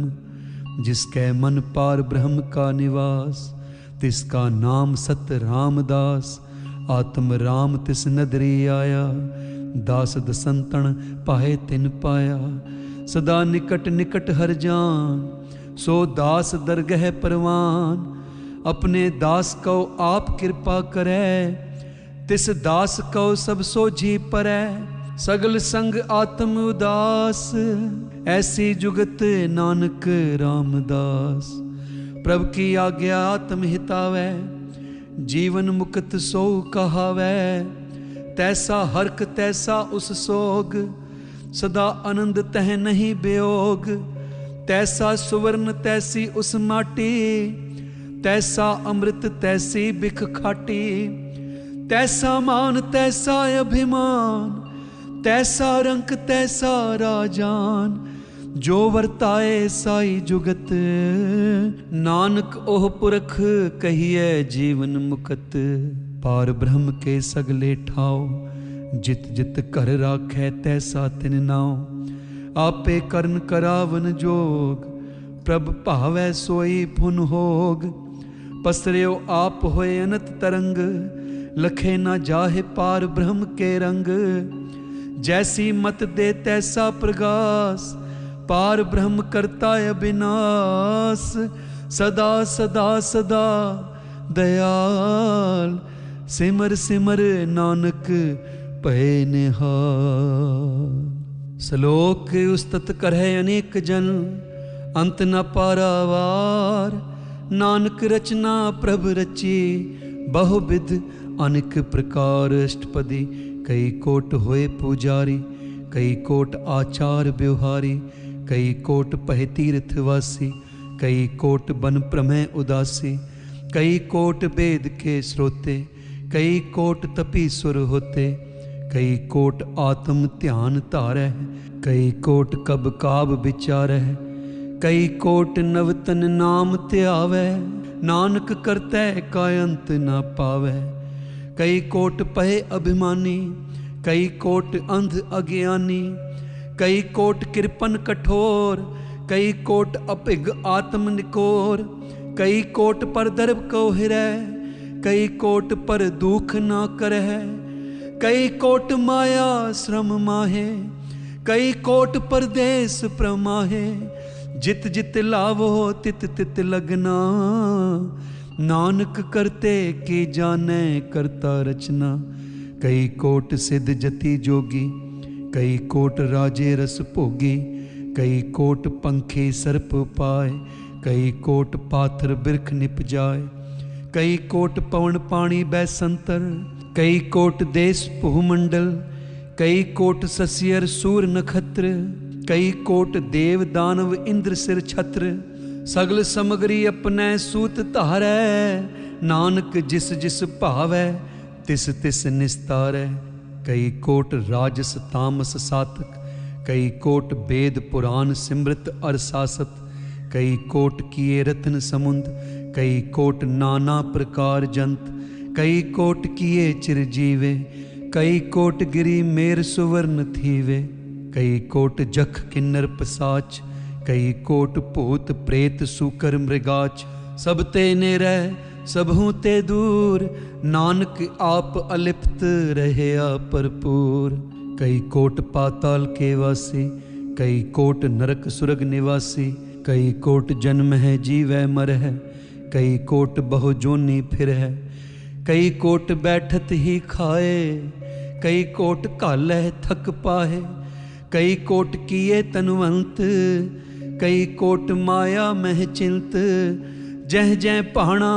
S1: जिसकै मन पार ब्रह्म का निवास, तिसका नाम सत रामदास। आत्म राम तिस नदरी आया, दास दसंतन पाए तिन पाया। सदा निकट निकट हर जान, सो दास दरगह परवान। अपने दास को आप कृपा करे, तिस दास को सब सोझी परै। सगल संग आत्म उदास, ऐसी जुगत नानक रामदास। प्रभु की आज्ञा आत्म हितावै, जीवन मुक्त सो कहावै। तैसा हरक तैसा उस सोग, सदा आनंद तह नहीं वियोग। तैसा सुवर्ण तैसी उस माटी, तैसा अमृत तैसी बिख खाटी। तैसा मान तैसा अभिमान, तैसा रंक तैसा राजान। जो वर्ताए साई जुगत, नानक ओह पुरख कहिए जीवन मुकत। पार ब्रह्म के सगले ठाओ, जित जित कर राखै तैसा तिन नाओ। आपे करन करावन जोग, प्रभ भावै सोई पुन होग। पसरियो आप होए अनत तरंग, लखे न जाहे पार ब्रह्म के रंग। जैसी मत दे तैसा प्रगास, पार ब्रह्म करता अविनाश। सदा सदा सदा दयाल, सिमर सिमर नानक पए निहाल। सलोक उस्तत करहे अनेक जन, अंत न पारावार। नानक रचना प्रभ रची, बहुविध अनेक प्रकार। अष्टपदी कई कोट होए पुजारी, कई कोट आचार व्यवहारी। कई कोट पह तीर्थवासी, कई कोट बन प्रमेय उदासी। कई कोट वेद के श्रोते, कई कोट तपीसुर होते। कई कोट आत्म ध्यान धारै, कई कोट कब काब विचारै। कई कोट नवतन नाम ध्यावै, नानक करतै का अंत न पावै। कई कोट पहे अभिमानी, कई कोट अंध अज्ञानी। कई कोट कृपन कठोर, कई कोट अपिग आत्म निकोर। कई कोट पर दर्भ को हिरै, कई कोट पर दुख ना करह। कई कोट माया श्रम माहे, कई कोट परदेस प्रमाहे। जित जित लावो तित तित लगना, नानक करते की जाने करता रचना। कई कोट सिद्ध जति जोगी, कई कोट राजे रस भोगी। कई कोट पंखी सर्प पाए, कई कोट पाथर बिरख निप जाए। कई कोट पवन पानी बैसंतर, कई कोट देश भूमंडल। कई कोट ससियर सूर नखत्र, कई कोट देव दानव इंद्र सिर छत्र। सगल समगरी अपने सूत धारै, नानक जिस जिस भावै तिस तिस निस्तारै। कई कोट राजस तामस सातक, कई कोट वेद पुराण सिमृत अर सासत। कई कोट किए रत्न समुंद, कई कोट नाना प्रकार जंत। कई कोट किए चिरजीवे, कई कोट गिरी मेर सुवर्ण थीवे। कई कोट जख किन्नर पसाच, कई कोट भूत प्रेत सूकर मृगाच। सब ते निरह सबहू ते दूर, नानक आप अलिप्त रहया भरपूर। कई कोट पाताल के वासी, कई कोट नरक सुरग निवासी। कई कोट जन्म है जीवै मर है, कई कोट बहु जोनी फिर है। कई कोट बैठत ही खाए, कई कोट घालै थक पाहे। कई कोट किए तनवंत, कई कोट माया मह चिंत। जह जह भाणा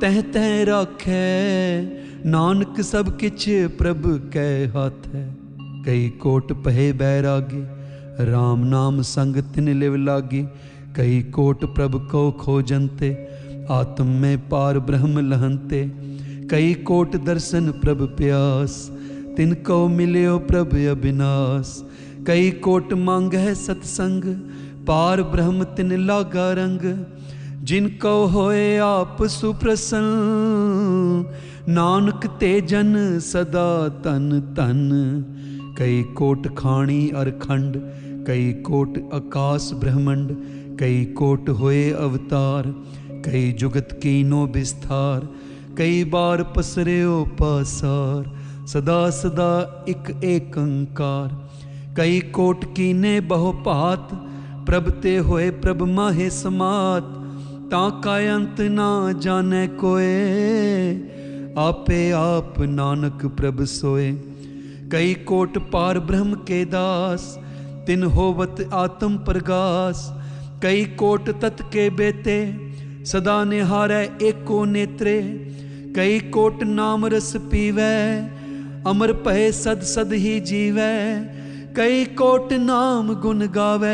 S1: तह तह राखै, नानक सब किछ प्रभ कै हाथ है। कई कोट पहे बैरागी, राम नाम संग तिन लिव लागी। कई कोट प्रभ को खोजंते, आत्म में पार ब्रह्म लहंते। कई कोट दर्शन प्रभ प्यास, तिनको मिल्यो प्रभ अविनाश। कई कोट मांग है सतसंग, पार ब्रह्म तिन लागा रंग। जिनको होए आप सुप्रसन्न, नानक ते जन सदा तन तन। कई कोट खाणी अर खंड, कई कोट आकाश ब्रह्मंड, कई कोट होए अवतार, कई जुगत कीनो विस्तार, कई बार पसरियो पासार, सदा सदा इक एकंकार। कई कोट कीने बहु भात, प्रभ ते होए प्रभ माहे समात, ताका अंत ना जाने कोए, आपे आप नानक प्रभ सोए। कई कोट पार ब्रह्म के दास, तिन होवत आत्म प्रगास, कई कोट तत् के बेते, सदा निहारै एको नेत्रे, कई कोट नाम रस पीवै, अमर भय सद सद ही जीवै, कई कोट नाम गुण गावै,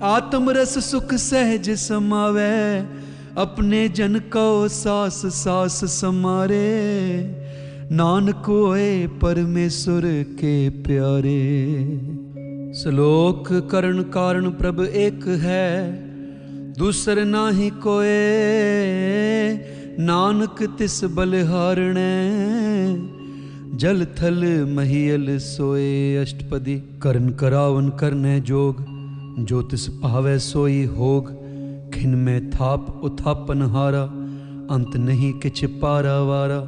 S1: आत्म रस सुख सहज समावै, अपने जन को सास सास समारे, नानक होए परमेश्वर के प्यारे। श्लोक करण कारण प्रभ एक है, दूसर नाही कोए, नानक तिस बलिहारणे, जल थल महियल सोए। अष्टपदी। करण करावन करने जोग, जो तिस पावै सोई होग, खिन में थाप उथापन हारा, अंत नहीं किछ पारा वारा।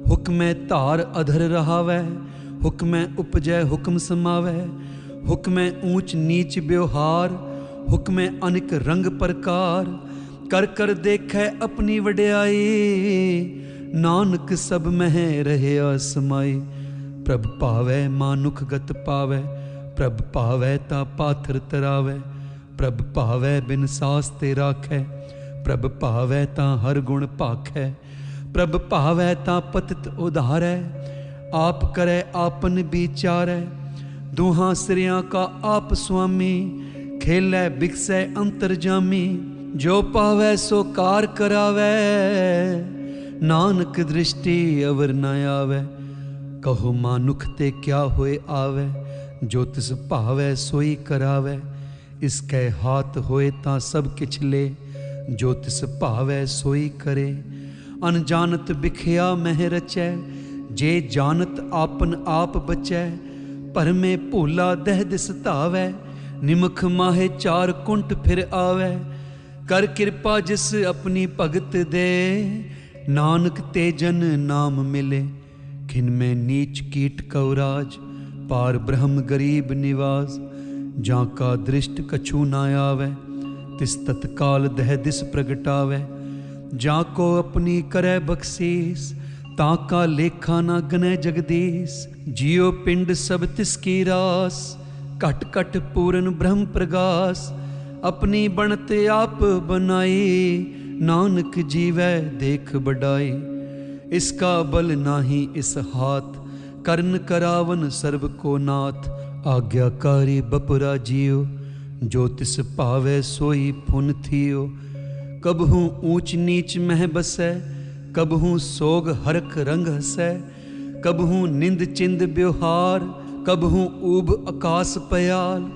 S1: हुक्म धार अधर रहावै, हुक्म उपजै हुक्म समावै, हुक्म ऊंच नीच व्यवहार, हुक्म अनिक रंग प्रकार, कर कर देखै अपनी वड्याई, नानक सब मह रहया समाई। प्रभ पावै मानुख गत पावै, प्रभ पावै ता पाथर तरावै, प्रभ पावै बिन सास ते राखै, प्रभ पावै ता हर गुण भाखै, प्रभ पावै ता पतित उधारै, आप करै आपन विचारै, दूहां सिरियां का आप स्वामी, खेलै बिकसै अंतरजामी, जो पावै सो कार करावै, नानक दृष्टि अवर न आवै। कहो मानुख ते क्या होए आवै, जो तिस भावै सोई करावै, इसकै हाथ होए तां सब किछ ले, जो तिस भावै सोई करे। अनजानत बिखिया मह रचै, जे जानत आपन आप बचै, भरमे भूला दह दिस धावै, निमख माहे चार कुंट फिर आवै, कर कृपा जिस अपनी भगत दे, नानक ते जन नाम मिले। खिन में नीच कीट कवराज, पार ब्रह्म गरीब निवास, जाका दृष्ट कछु ना आवै, तिस तत्काल दह दिस प्रगटावै, जाको अपनी करे बख्शीस, ताका लेखा ना गनै जगदीश। जियो पिंड सब तिसकी रास, घट घट पूरन ब्रह्म प्रगास, अपनी बनत आप बनाई, नानक जीवै देख बड़ाई। इसका बल नाही इस हाथ, करन करावन सर्व को नाथ, आज्ञाकारी बपुरा जियो, जो तिस भावै सोई पुन थियो। कबहू ऊंच नीच मह बसै, कबहू सोग हरख रंग हसै, कबहू निंद चिंद व्यवहार, कबहू ऊब आकाश पयाल,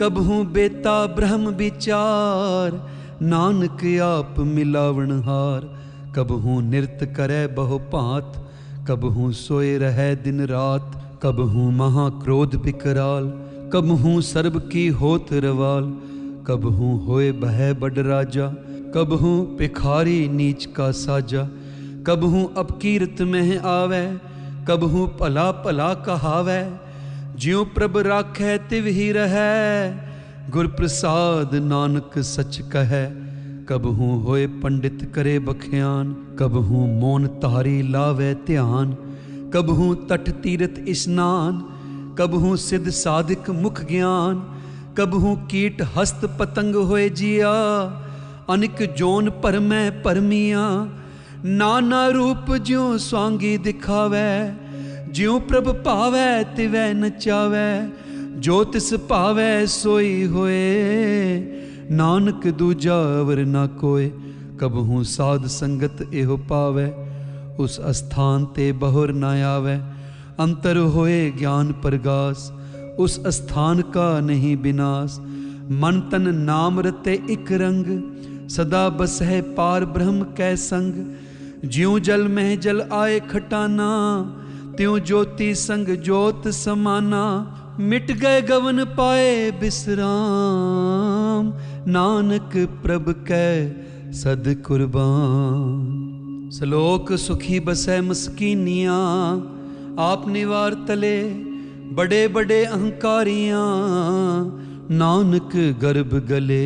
S1: कबहू बेता ब्रह्म विचार, नानक आप मिलावण हार। कबहू निरत करे बहु भांत, कबहू सोए रहे दिन रात, कबहू महाक्रोध विकराल, कबहू सर्ब की होत रवाल, कबहू होए बह बड़ राजा, कबहू भिखारी नीच का साजा, कबहू अपकीरत में आवे, कबहू भला भला कहावै, ज्यों प्रभ राखै तिव ही रहै, गुर प्रसाद नानक सच कहै। कबहू होए पंडित करे बख्यान, कबहू मौन तारी लावै ध्यान, कबहू तट तीरथ स्नान, कबहू सिद्ध साधिक मुख ज्ञान, कबहू कीट हस्त पतंग होए जिया, अनिक जोन परमै परमिया, नाना रूप ज्यों स्वांगी दिखावै, ज्यों प्रभ पावै तिवै नचावै, जो तिस पावै सोई होए, नानक दूजा अवर ना कोय। कबहू साध संगत एहो पावै, उस अस्थान ते बहुर न आवै, अंतर होए ज्ञान प्रगास, उस अस्थान का नहीं विनाश। मन तन नाम रते इक रंग, सदा बसै पार ब्रह्म कै संग, ज्यों जल में जल आए खटाना, त्यों ज्योति संग ज्योत समाना, मिट गए गवन पाए बिसराम, नानक प्रभ कै सद कुर्बान। सलोक सुखी बसै मस्कीनियाँ, आप निवार तले बड़े बड़े अहंकारियाँ, नानक गर्भ गले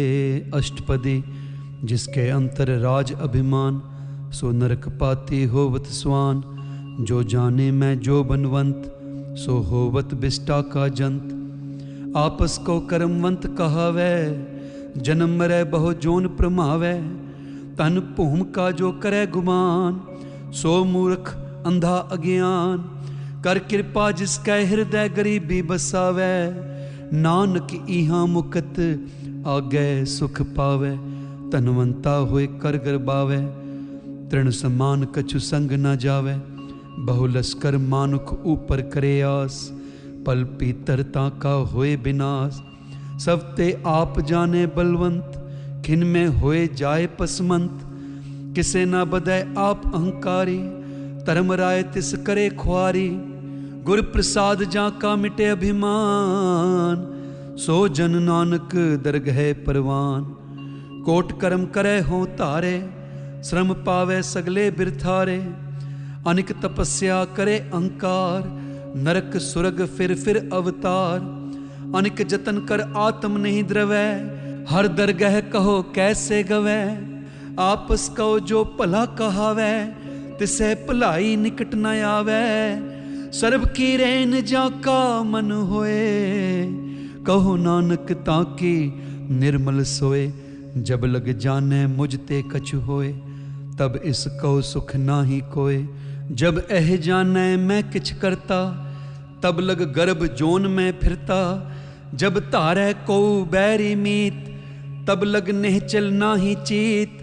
S1: अष्टपदी, जिसके अंतर राज अभिमान, सो नरक पाती होवत स्वान। जो जाने मैं जो बनवंत, सो होवत बिष्टा का जंत। आपस को कर्मवंत कहावै, जन्म मरै बहु जोन प्रमावै। तन भूम का जो करे गुमान, सो मूर्ख अंधा अज्ञान। कर कृपा जिसकै हृदय गरीबी बसावै, नानक इहाँ मुकत आगे सुख पावै। धनवंता होए कर गरबावै, तृण समान कछु संग न जावै। बहु लश्कर मानुख ऊपर करे आस, पल पीतरता का होए विनाश। सब ते आप जाने बलवंत, खिन में होए जाए पसमंत। किसे ना बदै आप अहंकारी, धर्म राय तिस करे खुआरी। गुर प्रसाद जाका मिटे अभिमान, सो जन नानक दरगह परवान। कोट कर्म करे हों तारे, श्रम पावे सगले बिरथारे। अनिक तपस्या करे अहंकार, नरक सुरग फिर अवतार। अनिक जतन कर आत्म नहीं द्रवै, हर दरगह कहो कैसे गवै। आपस कहो जो भला कहावै, तिसै भलाई निकट न आवै। सर्ब की रेन जाका मन होए, कहो नानक ताकि निर्मल सोए। जब लग जाने मुझ ते कछु होए, तब इस कहो सुख नाही कोय। जब एह जानै मैं किछ करता, तब लग गर्भ जोन में फिरता। जब धारै को बैरी मीत, तब लग निहचल नाही चीत।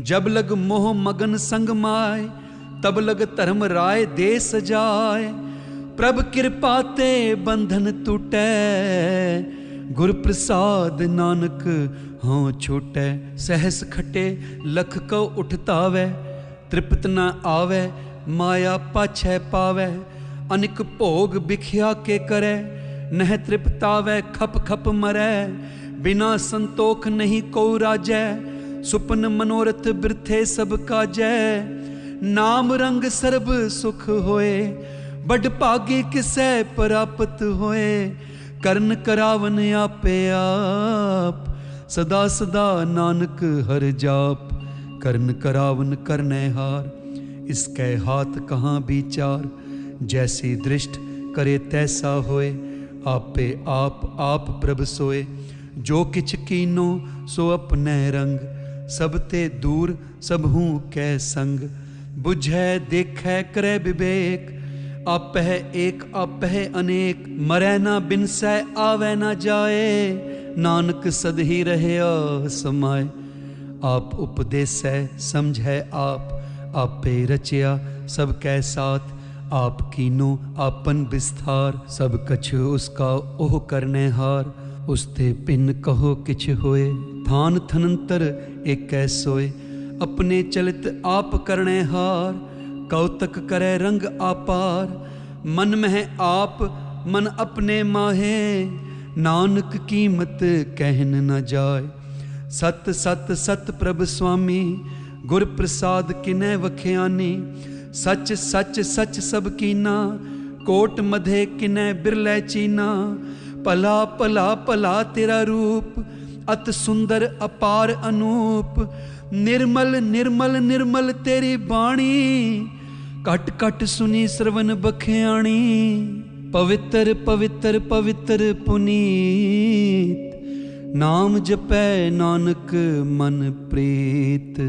S1: जब लग मोह मगन संग माय, तब लग धर्म राय दे सजाय। प्रभ कृपा ते बंधन टूटै, गुर प्रसाद नानक हों छूटै। सहस खटे लख को उठतावै, तृप्त न आवै माया पाछै पावै। अनिक भोग बिख्या के करे, नह तृप्तावै खप खप मरै। बिना संतोख नहीं को राजै, सुपन मनोरथ बिरथे सब काजै। नाम रंग सर्ब सुख होए, बड़ भागी किसै प्राप्त होए। करन करावन आपे आप, सदा सदा नानक हर जाप। करन करावन करने हार, इसके हाथ कहाँ विचार। जैसी दृष्ट करे तैसा होए, आपे आप प्रभ सोए। जो किछ कीनो सो अपने रंग, सब ते दूर सब हूँ कै संग। बुझै देखै करे विवेक, आपह एक आपह अनेक। मरै ना बिनसै आवे ना जाए, नानक सद ही रहया समाए। आप उपदेसै समझै आप, आपे रचिया सब कै साथ। आप कीनो आपन विस्तार, सब कछ उसका ओह करने हार। उसते पिन कहो किछ होए, थान थनंतर एक कैसोए। अपने चलित आप करने हार, कौतक करे रंग आपार। मन में आप मन अपने माहे, नानक कीमत कहन न जाय। सत सत सत प्रभ स्वामी, गुर प्रसाद किनै वख्यानी। सच सच सच सब कीना, कोट मधे किनै बिरलै चीना। भला भला भला तेरा रूप, अत सुंदर अपार अनूप। निर्मल निर्मल निर्मल तेरी बाणी, कट कट सुनी श्रवण बख्याणी। पवित्र पवित्र पवित्र पुनीत, नाम जपै नानक मन प्रीत।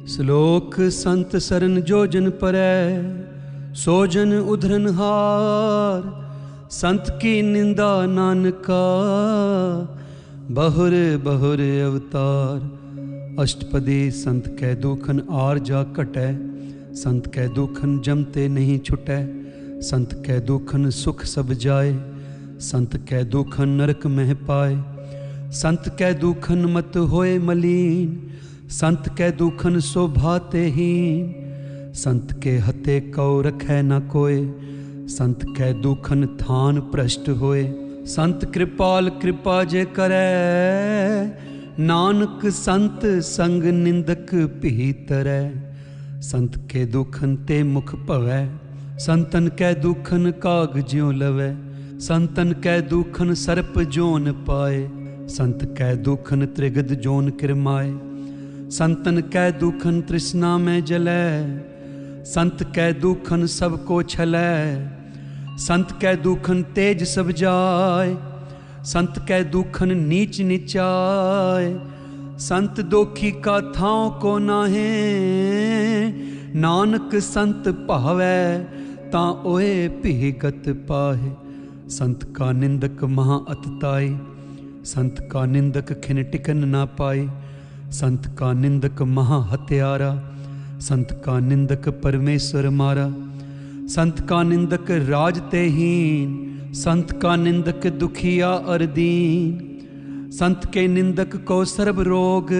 S1: श्लोक संत सरन जो जन परै, सो जन उधरन हार। संत की निंदा नानका, बहुर बहुर अवतार। अष्टपदी संत कै दुखन आर जा कटै, संत कै दुखन जमते नहीं छुटै। संत कै दुखन सुख सब जाए, संत कै दुखन नरक मह पाए। संत कै दुखन मत होए मलीन, संत कै दुखन शोभाते हीन। संत के हते कौ रखै न कोय, संत कै दुखन थान भ्रष्ट होए। संत कृपाल कृपा जे करे, नानक संत संग निंदक भीतरै। संत के दुखन ते मुख भवै, संतन कै दुखन काग ज्यों लवै। संतन कै दुखन सर्प जोन पाए, संत कै दुखन त्रिगद जोन किरमाए। संतन कै दुखन तृष्णा में जलै, संत कै दुखन सबको छलै। संत कै दुखन तेज सब जाय, संत कै दुखन नीच नीचाय। संत दोखी का थां को नाहे, नानक संत भावै तां ओए भीगत पाहे। संत का निंदक महा अतताई, संत का निंदक खिन टिकन ना पाए। संत का निंदक महा हत्यारा, संत का निंदक परमेश्वर मारा। संत का निंदक राज ते हीन, संत का निंदक दुखिया और दीन। संत के निंदक को सर्ब रोग,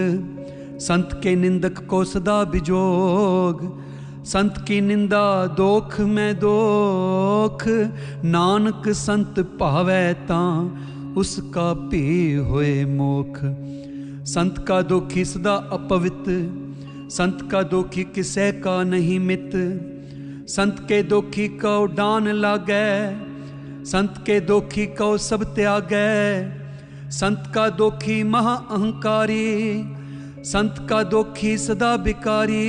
S1: संत के निंदक को सदा बिजोग। संत की निंदा दोख में दोख, नानक संत भावै तां उसका भी होए मोख। संत का दोखी सदा अपवित्र, संत का दोखी किसे का नहीं मित। संत के दोखी को डान लागै, संत के दोखी को सब त्यागै। संत का दोखी महा अहंकारी, संत का दोखी सदा बिकारी।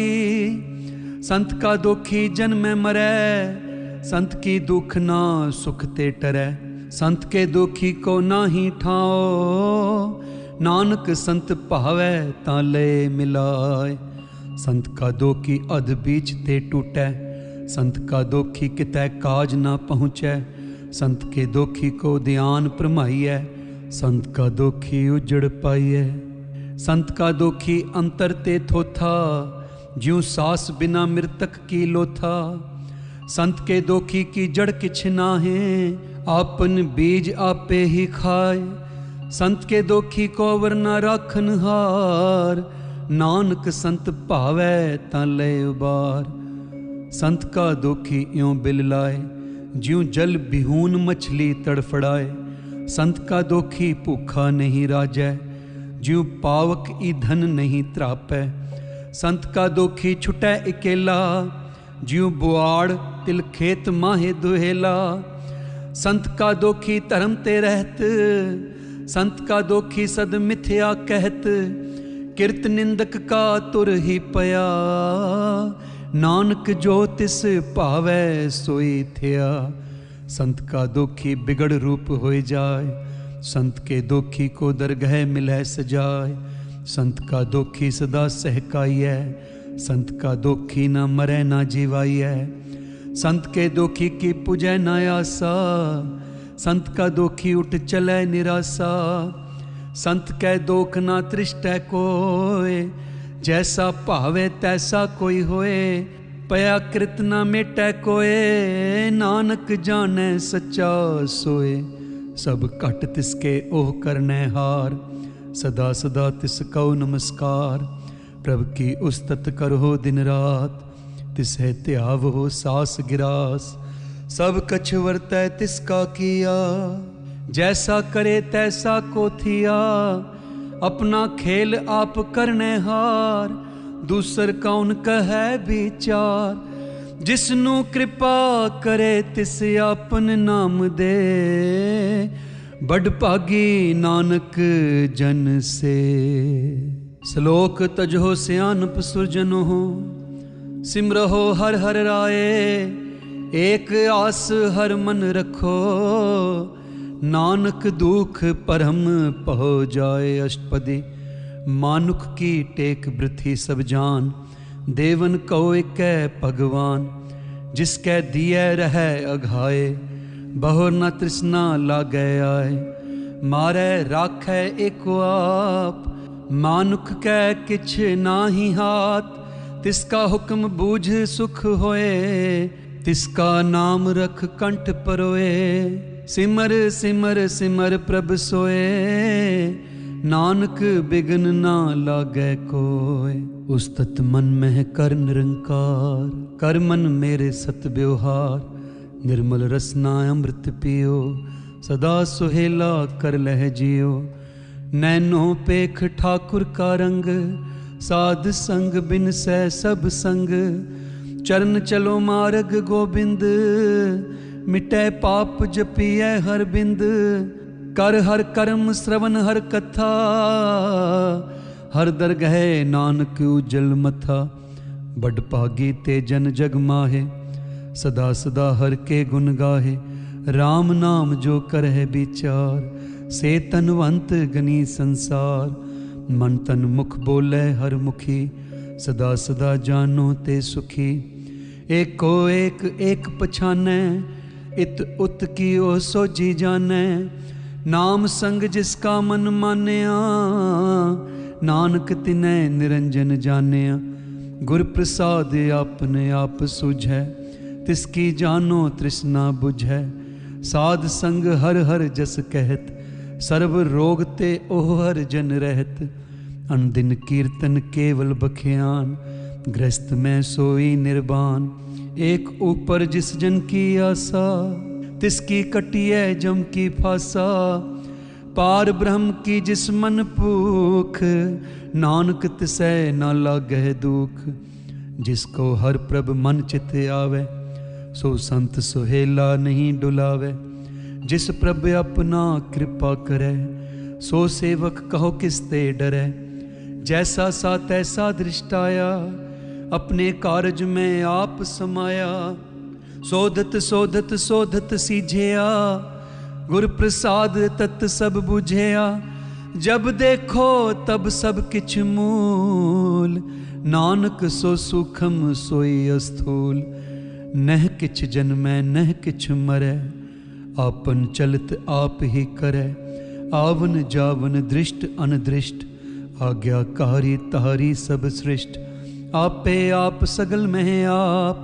S1: संत का दोखी जन्म में मरै, संत की दुख ना सुख ते टरै। संत के दोखी को नाही ठाओ, नानक संत भावै तां ले मिलाए। संत का दोखी अध बीच ते टूटै, संत का दोखी कितै काज ना पहुँचै। संत के दोखी को ध्यान भरमाइयै, संत का दोखी उजड़ पाइयै। संत का दोखी अंतर ते थोथा, ज्यों सास बिना मृतक की लोथा। संत के दोखी की जड़ किछ नाहे, आपन बीज आपे ही खाए। संत के दोखी को वरना राखन हार, नानक संत भावै तां ले उबार। संत का दोखी यों बिल लाए, ज्यों जल बिहून मछली तड़फड़ाए। संत का दोखी भूखा नहीं राजै, ज्यों पावक ईंधन नहीं त्रापै। संत का दोखी छुटै अकेला, ज्यों बुआड़ तिल खेत माहे दुहेला। संत का दोखी धर्म ते रहत, संत का दोखी सद मिथ्या कहत। किरत निंदक का तुर ही पया, नानक जो तिस भावै सोई थिया। संत का दोखी बिगड़ रूप होए जाए, संत के दोखी को दरगह मिलै सजाए। संत का दोखी सदा सहकाइयै, संत का दोखी न मरै ना जीवाइयै। संत के दोखी की पुजै ना आसा, संत का दोखी उठ चलै निरासा। संत कै दोख ना त्रिष्टै कोय, जैसा भावे तैसा कोई होए। पया कृत ना मेटै कोय, नानक जानै सच्चा सोए। सब घट तिसके ओह करनै हार, सदा सदा तिस कौ नमस्कार। प्रभ की उस्तत करहो दिन रात, तिसै त्यावो सास गिरास। सब कछ वर्तै तिसका किया, जैसा करे तैसा को थिया। अपना खेल आप करने हार, दूसर कौन कहे विचार। जिसनु कृपा करे तिस आपन नाम दे, बड़ भागी नानक जन से। श्लोक तजहो सियानप सुरजनो, सिमरहो हर हर राये। एक आस हर मन रखो, नानक दुख परम पहो जाए। अष्टपदी। मानुख की टेक वृथी सब जान, देवन को एकै भगवान। जिसकै दिए रहै अघाए, बहुर न तृष्णा लागै आए। मारै राखै एको आप, मानुख कै किछ नाही हाथ। तिसका हुक्म बूझ सुख होए, तिसका नाम रख कंठ परोए। सिमर सिमर सिमर प्रभ सोए, नानक बिघन ना लागै कोय। उस्तत मन मह कर निरंकार, कर मन मेरे सत व्यवहार। निर्मल रसना अमृत पियो, सदा सुहेला कर लह जियो। नैनो पेख ठाकुर का रंग, साध संग बिन सै सब संग। चरण चलो मार्ग गोबिंद, मिटै पाप जपिए हर बिंद। कर हर कर्म श्रवण हर कथा, हर दरगह नानक उजल मथा। बड़ भागी ते जन जग माहे, सदा सदा हर के गुण गाहे। राम नाम जो करह विचार, से तनवंत गनी संसार। मन तन मुख बोले हर मुखी, सदा सदा जानो ते सुखी। एको एक एक पछानै, इत उत की ओ सोजी जानै। नाम संग जिसका मन मानिया, नानक तिनै निरंजन जानिया। गुर प्रसाद आपने आप सुझै, तिसकी जानो तृष्णा बुझै। साध संग हर हर जस कहत, सर्व रोग ते ओह हर जन रहत। अनदिन कीर्तन केवल बख्यान, गृहस्थ में सोई निर्वाण। एक ऊपर जिस जन की आशा, तिसकी कटिए जम की फासा। पार ब्रह्म की जिस मन भूख, नानक तिसै न लागह दुख। जिसको हर प्रभ मन चित आवे, सो संत सुहेला नहीं डुलावे। जिस प्रभ अपना कृपा करे, सो सेवक कहो किसते डरे। जैसा सा तैसा दृष्टाया, अपने कारज में आप समाया। शोधत शोधत शोधत सीझिया, गुर प्रसाद तत् सब बुझिया। जब देखो तब सब किछ मूल, नानक सो सूखम सोई अस्थूल। नह किछ जन्मै नह किछ मरै, आपन चलत आप ही करै। आवन जावन दृष्ट अनदृष्ट, आज्ञाकारी तारी सब सृष्ट। आपे आप सगल में आप,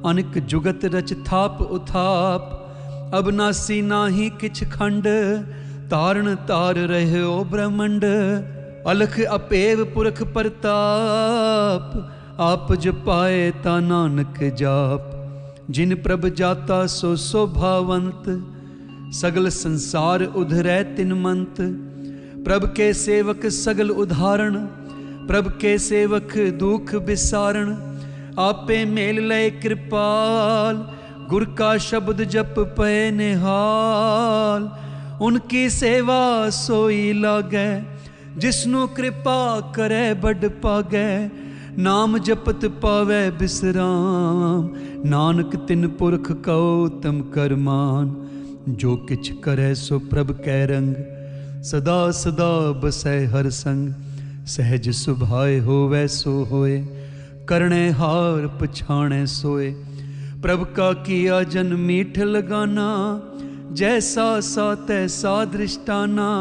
S1: अनिक जुगत रच थाप उथाप। अबनासी नाही किछ खंड, तारण तार रह्यो ब्रह्मंड। अलख अपेव पुरख परताप, आप जपाए ता नानक जाप। जिन प्रभ जाता सो शोभावंत, सगल संसार उधरै तिन मंत। प्रभ के सेवक सगल उदाहरण, प्रभ के सेवक दुख विसारण। आपे मेल लय कृपाल, गुर का शब्द जप पे निहाल। उनकी सेवा सोई लागै, जिसनु कृपा करे बड़ पागै। नाम जपत पावै बिसराम, नानक तिन पुरख कहो तम करमान। जो किछ करे सो प्रभ कै रंग, सदा सदा बसै हर संग। सहज सुभाए होवै सो होए, करणे हार पछाणे सोए। प्रभ का किया जन मीठ लगाना, जैसा सा तैसा दृष्टाना।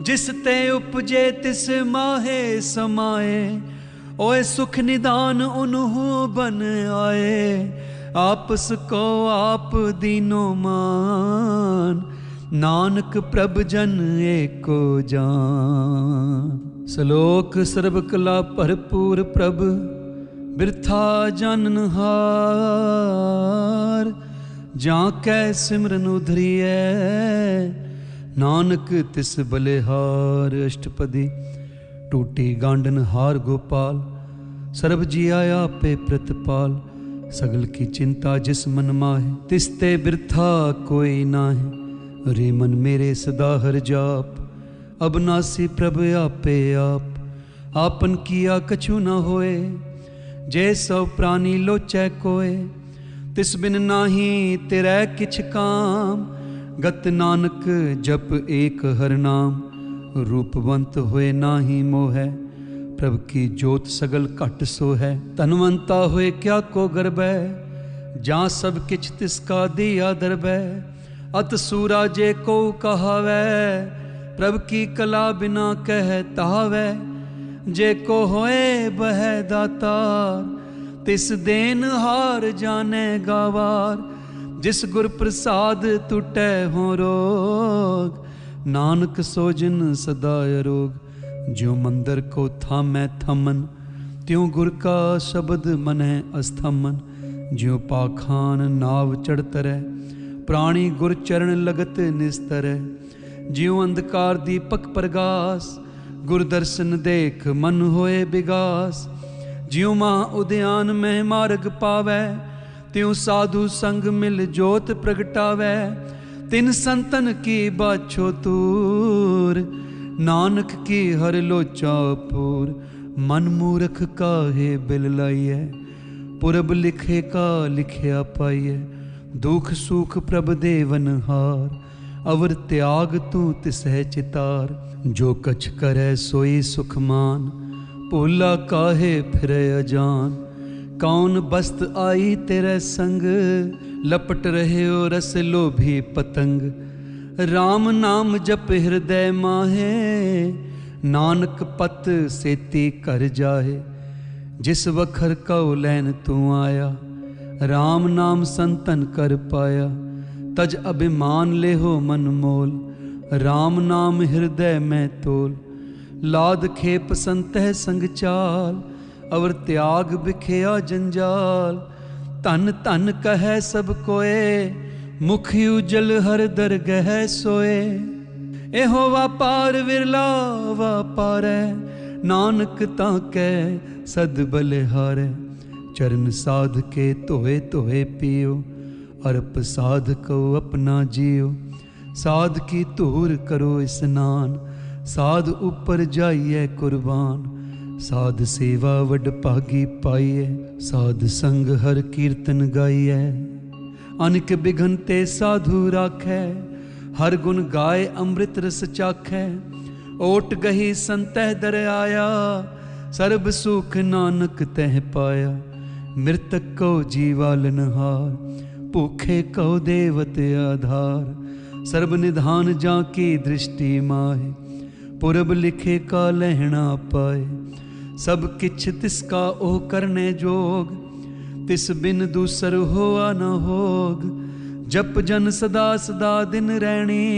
S1: जिस ते उपजे तिस माहे समाए, ओए सुख निदान उन्हु बन आए। आपस को आप दीनो मान, नानक प्रभ जन एको जान। सलोक सर्ब कला भरपूर प्रभ, बिरथा जाननहार। जां कै सिमरन उधरिए, नानक तिस बलिहार। अष्टपदी। टूटी गांडन हार गोपाल, सर्ब जी आया पे प्रतिपाल। सगल की चिंता जिस मन माहे, तिसते बिरथा कोई नाहे। रे मन मेरे सदा हर जाप, अबनासी प्रभ आपे आप। आपन किया कछु न होए, जे सब प्राणी लोचै कोय। तिस बिन नाही तेरै किछ काम, गत नानक जप एक हर नाम। रूपवंत होए नाही मोहै, प्रभ की जोत सगल घट सो है। धनवंता होए क्या को गर्बै, जां सब किछ तिसका दिया दरबै। अत सूरा जे को कहावै, प्रभ की कला बिना कह तावै। जे को होए बह दातार, तिस देन हार जाने गावार। जिस गुर प्रसाद टूटै हो रोग, नानक सोजन सदा अरोग। ज्यों मंदिर को थामै थमन, त्यों गुर का शब्द मनै अस्थमन। ज्यों पाखान नाव चढ़ तरੈ, प्राणी गुर चरण लगत निस्तरै। ज्यों अंधकार दीपक प्रगास, गुर दर्शन देख मन होए विगास। ज्यों महा उद्यान में मार्ग पावै, त्यों साधु संग मिल जोत प्रगटावै। तिन संतन की बाछो तूर, नानक की हर लोचा पूर। मन मूर्ख काहे बिल लाइए, पुरब लिखे का लिखिया पाइए। दुख सुख प्रभ देवन हार, अवर त्याग तू तिसह चितार। जो कछ करे सोई सुख मान, भोला काहे फिरे अजान। कौन बस्त आई तेरे संग, लपट रहे हो रस लोभी पतंग। राम नाम जप हृदय माहे, नानक पत सेती कर जाहे। जिस वखर कौ लैन तू आया, राम नाम संतन कर पाया। तज अभिमान ले हो मन मोल, राम नाम हृदय में तोल। लाद खेप संतह संग चाल, अवर त्याग बिखया जंजाल। धन धन कहे सब कोए, मुख उजल हर दरगह सोए। एहो व्यापार विरला व्यापारै, नानक ताकै सद बलिहारै। चरण साध के धोए धोए पियो, अरप साध को अपना जियो। साध की धूर करो स्नान, साध ऊपर जाइए कुर्बान। साध सेवा वड भागी पाइए, साध संग हर कीर्तन गाइए। अनिक बिघन ते साधु राखै, हर गुण गाय अमृत रस चाखै। ओट गही संतह दर आया, सर्ब सुख नानक तह पाया। मृतक को जीवालनहार, भूखे को देवत आधार। सर्ब निधान जाकी दृष्टि माहे, पुरब लिखे का लहना पाए। सब किछ तिसका ओह करने जोग, तिस बिन दूसर होआ न होग। जप जन सदा सदा दिन रैणी,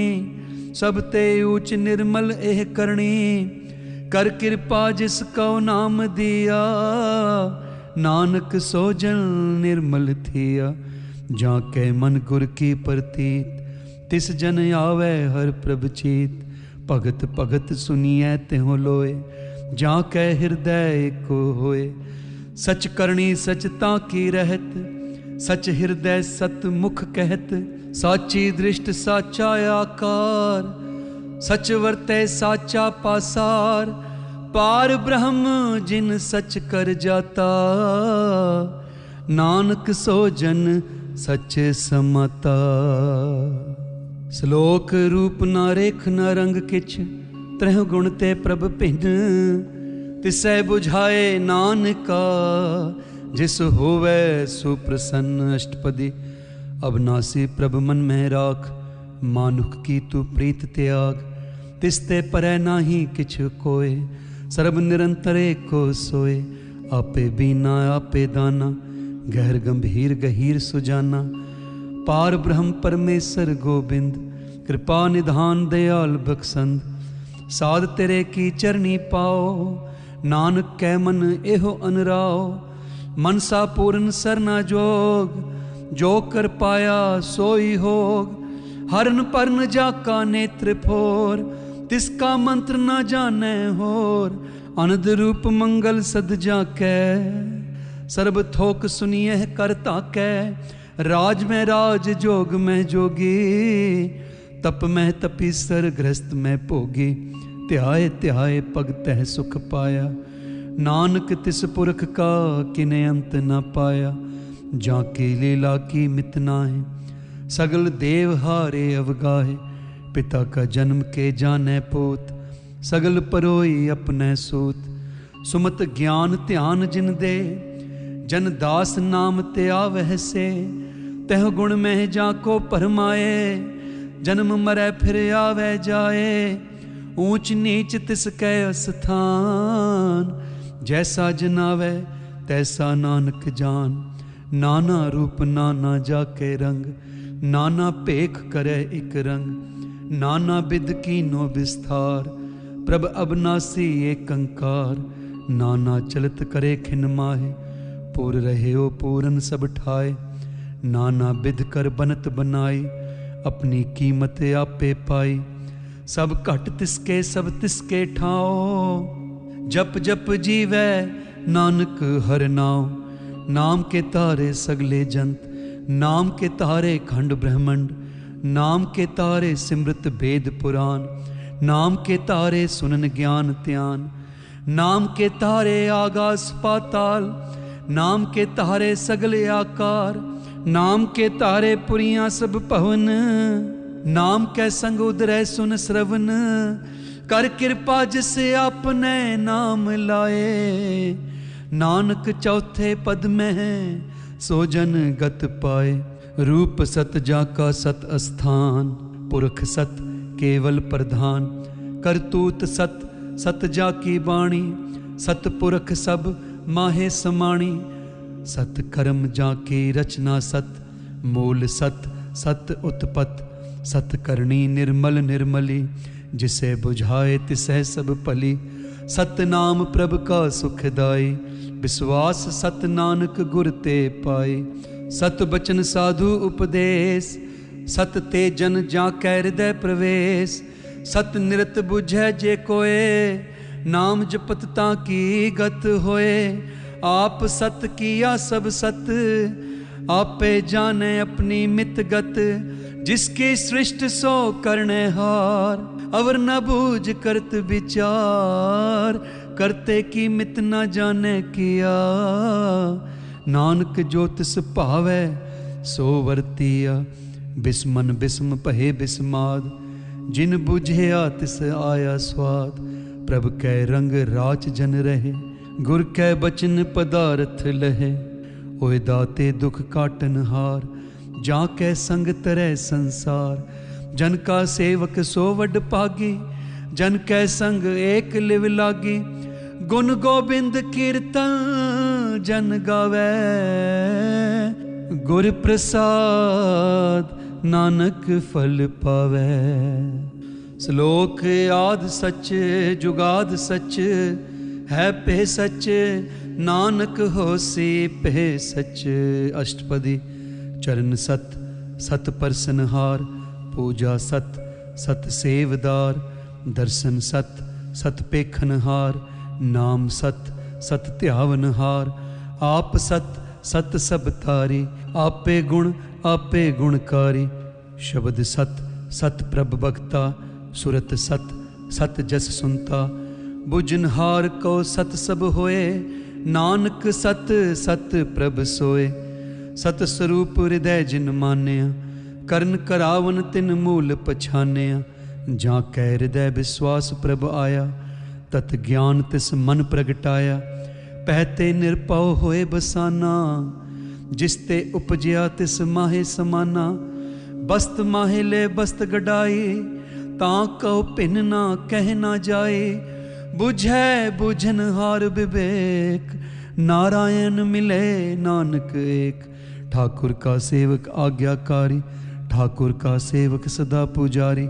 S1: सब ते ऊच निर्मल एह करणी। कर कृपा जिसको नाम दिया, नानक सो जन निर्मल थिया। जाके मन गुर की प्रतीत, तिस जन आवे हर प्रभ चीत। भगत भगत सुनिए त्यों लोए, जाके हृदय को होए। सच करनी सचता की रहत, सच हृदय सत मुख कहत। साची दृष्ट साचा आकार, सच वर्ते साचा पासार। पार ब्रह्म जिन सच कर जाता, नानक सो जन सच समाता। श्लोक रूप ना रेख ना रंग किछ, त्रह गुण ते प्रभ भिन्न। तिसै बुझाए नानका, जिस होवै सुप्रसन्न। अष्टपदी। अविनाशी प्रभ मन में राख, मानुख की तू प्रीत त्याग। तिसते परै नाही किछ कोय, सर्ब निरंतर एको सोए। आपे बीना आपे दाना, गहर गंभीर गहीर सुजाना। पार ब्रह्म परमेश्वर गोबिंद, कृपा निधान दयाल बख्शंद। साध तेरे की चरनी पाओ, नानक कै मन एहो अनराओ। मनसा पूर्ण सरना जोग, जो कर पाया सोई होग। हरन परन जाका नेत्र फोर, तिसका मंत्र न जाने होर। अनद रूप मंगल सद जाकै, सर्ब थोक सुनिए कर ताकै। राज में राज जोग में जोगी, तप में तपीसर गृहस्थ में भोगी। ध्याए ध्याए पग तह सुख पाया, नानक तिस पुरख का किने अंत न पाया। जाकी लीला की मितना है, सगल देव हारे अवगाहे। पिता का जन्म के जाने पोत, सगल परोई अपने सूत। सुमत ज्ञान ध्यान जिन दे, जन दास नाम ते आवह से। तह गुण में जाको परमाए, जन्म मरै फिर आवे जाए। ऊंच नीच तिस कै स्थान, जैसा जनावे तैसा नानक जान। नाना रूप नाना जाके रंग, नाना पेख करे एक रंग। नाना बिद कीनो विस्तार, प्रभ अविनाशी एक अंकार। नाना चलत करे खिन माहे, पूर रहे ओ पूरन सब ठाए, नाना बिध कर बनत बनाई, अपनी कीमत आपे पाई। सब घट तिसके सब तिसके ठाओ, जप जप जीवै नानक हर नाम। नाम के तारे सगले जंत, नाम के तारे खंड ब्रह्मंड, नाम के तारे सिमृत वेद पुराण, नाम के तारे सुनन ज्ञान त्यान, नाम के तारे आगास पाताल, नाम के तारे सगले आकार, नाम के तारे पुरियां सब पवन, नाम कै संग उदरै सुन श्रवण। कर कृपा जिसे आपने नाम लाए, नानक चौथे पद में सो जन गत पाए। रूप सत जाका सत अस्थान, पुरख सत केवल प्रधान, करतूत सत सत जाकी बाणी, सतपुरख सब माहे समाणी। सत कर्म जाकी रचना सत, मूल सत सत उत्पत, सत करणी निर्मल निर्मली, जिसे बुझाए तिसै सब पली। सत नाम प्रभ का सुखदाई, विश्वास सत नानक गुर ते पाई। सत बचन साधु उपदेश, सत ते जन जाकै हृदय प्रवेश। सत निरत बुझै जे कोय, नाम जपत ताकी गत होए। आप सत किया सब सत, आपे जाने अपनी मित गत। जिसकी सृष्ट सो करने हार, अवर न बूझ करत विचार। करते की मित न जाने किया, नानक जो तिस भावै सो वर्तिया। बिस्मन बिस्म पहे बिस्माद, जिन बुझिया तिस आया स्वाद। प्रभ कै रंग राच जन रहे, गुर कै बचन पदारथ लहे। ओए दाते दुख काटन हार, जाकै संग तरै संसार। जन का सेवक सो वड भागी, जन कै संग एक लिव लागी। गुण गोबिंद कीर्तन जन गावै, गुर प्रसाद नानक फल पावै। श्लोक आद सच जुगाद सच, है पे सच नानक होसी पे सच। अष्टपदी। चरण सत सत परसनहार, पूजा सत सत सेवदार। दर्शन सत सत पेखनहार, नाम सत सत ध्यावनहार। आप सत सत सब तारी, आपे गुण आपे गुणकारी। शब्द सत सत प्रभ भगता, सुरत सत सत जस सुनता। बुझनहार को सत सब होए, नानक सत सत प्रभ सोए। सत स्वरूप हृदय जिन मानिया, करन करावन तिन मूल पछानिया। जाकै हृदय विश्वास प्रभ आया, तत ज्ञान तिस मन प्रगटाया। पहते निरपौ होए बसाना, जिसते उपजया तिस माहे समाना। बस्त माहे ले बस्त गडाई, तां कहो भिन्न ना कह ना जाए। बुझै बुझनहार विवेक, नारायण मिले नानक एक। ठाकुर का सेवक आज्ञाकारी, ठाकुर का सेवक सदा पुजारी।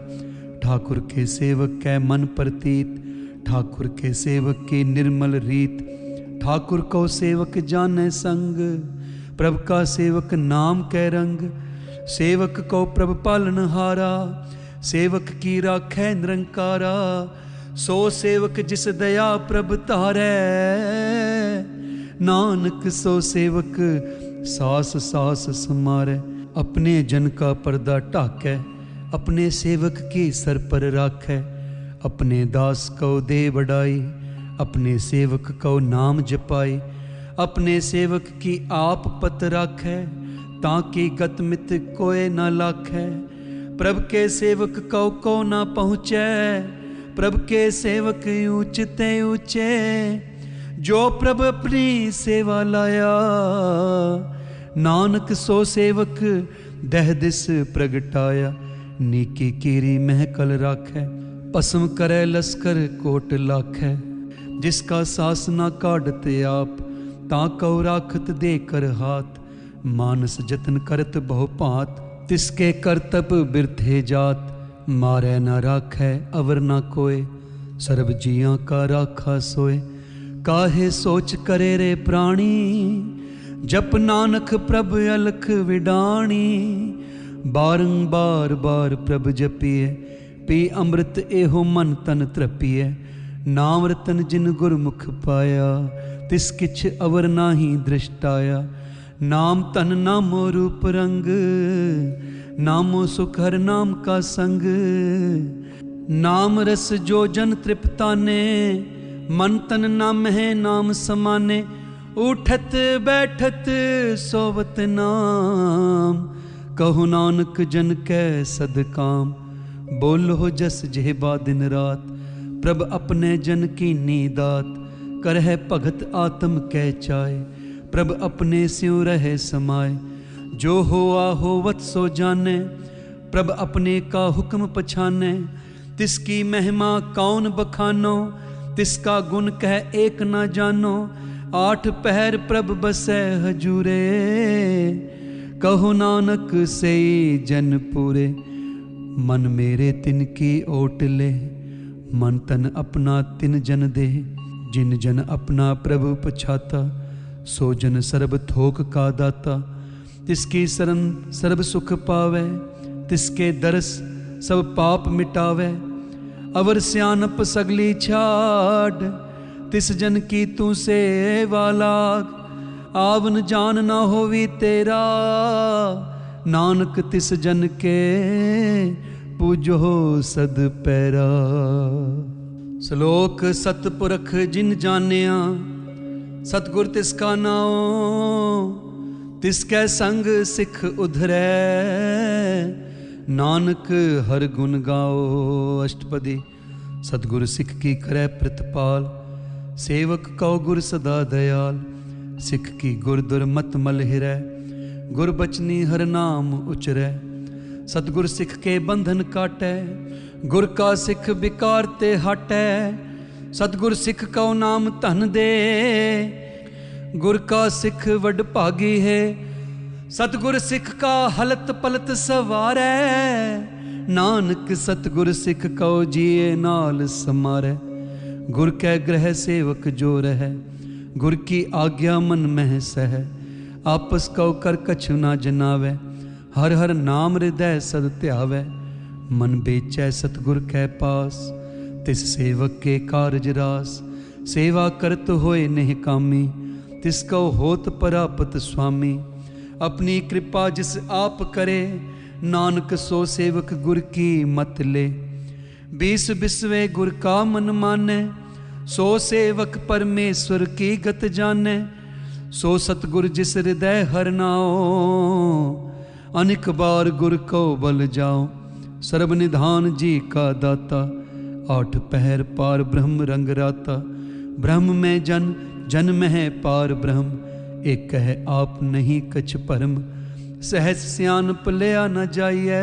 S1: ठाकुर के सेवक कै मन प्रतीत, ठाकुर के सेवक की निर्मल रीत। ठाकुर को सेवक जाने संग, प्रभ का सेवक नाम कै रंग। सेवक को प्रभ पालनहारा, सेवक की राखै निरंकारा। सो सेवक जिस दया प्रभ तारै, नानक सो सेवक सास सास समारे। अपने जन का पर्दा ढाकै, अपने सेवक की सर पर राखै। अपने दास को दे बढ़ाई, अपने सेवक को नाम जपाई। अपने सेवक की आप पत राखै, ताकि गत मित कोय न लाखै। प्रभ के सेवक को ना पहुँचै, प्रभ के सेवक ऊंच ते ऊंचे। जो प्रभ अपनी सेवा लाया, नानक सो सेवक दह दिस प्रगटाया। नीकी कीरी महकल राखै, भस्म करे लश्कर कोट लाखै। जिसका सास ना काढ़त आप, ताकौ राखत दे कर हाथ। मानस जतन करत बहु भांत, तिसके करतब बिरथे जात। मारै ना राखै अवर ना कोय, सर्ब जियां का राखा सोए। काहे सोच करे रे प्राणी, जप नानक प्रभ अलख विडाणी, बारंबार बार प्रभ जपिए, पी अमृत एहो मन तन तृपिए। नाम रतन जिन गुरमुख पाया, तिस किछ अवर नाही दृष्टाया। नाम तन नामो रूप रंग, नामो सुख हर नाम का संग। नाम रस जो जन तृप्ताने, मन तन नाम है नाम समाने। उठत बैठत सोवत नाम, कहो नानक जन कै सद काम। बोलो जस जेबा दिन रात, प्रभ अपने जन की नीदात। करह भगत आत्म कै चाय, प्रभ अपने स्यों रहे समाए। जो होआ होवत सो जाने, प्रभ अपने का हुक्म पछाने। तिसकी महिमा कौन बखानो, तिसका गुण कह एक न जानो। आठ पहर प्रभ बसै हजूरे, कहो नानक से जन पूरे। मन मेरे तिन की ओट ले, मन तन अपना तिन जन दे। जिन जन अपना प्रभु पछाता, सो जन सर्ब थोक का दाता। तिसकी शरण सर्ब सुख पावे, तिसके दरस सब पाप मिटावे। अवर स्यानप सगली छाड़, तिस जन की तू सेवा लाग। आवन जान न होवी तेरा, नानक तिस जन के पूजो सद पैरा। श्लोक सतपुरख जिन जानिया, सतगुर तिसका नाओ। तिसकै संग सिख उधरै, नानक हर गुण गाओ। अष्टपदी। सतगुर सिख की करे प्रतिपाल, सेवक कौ गुर सदा दयाल। सिख की गुर दुर्मत मल हिरै, गुर बचनी हर नाम उचरै। सतगुर सिख के बंधन काटै, गुर का सिख विकार ते हटै। सतगुर सिख कौ नाम धन दे, गुर का सिख वड भागी है। सतगुर सिख का हलत पलत सवारै, नानक सतगुर सिख कौ जिए नाल समारै। गुर कै ग्रह सेवक जो रहै, गुर की आज्ञा मन मह सह। आपस कौ कर कछु ना जनावै, हर हर नाम हृदय सद ध्यावै। मन बेचै सतगुर कै पास, तिस सेवक के कारज रास। सेवा करत होए नेह कामी, तिस कौ होत परापत स्वामी। अपनी कृपा जिस आप करे, नानक सो सेवक गुर की मत ले। बीस बिसवे गुर का मन माने, सो सेवक परमेश्वर की गत जाने। सो सतगुर जिस हृदय हर नाओ, अनेक बार गुर को बल जाओ। सर्ब निधान जी का दाता, आठ पहर पार ब्रह्म रंग राता। ब्रह्म में जन, जन में है पार ब्रह्म। एक कह आप नहीं कछ परम, सहज सियान पलिया न जाइए।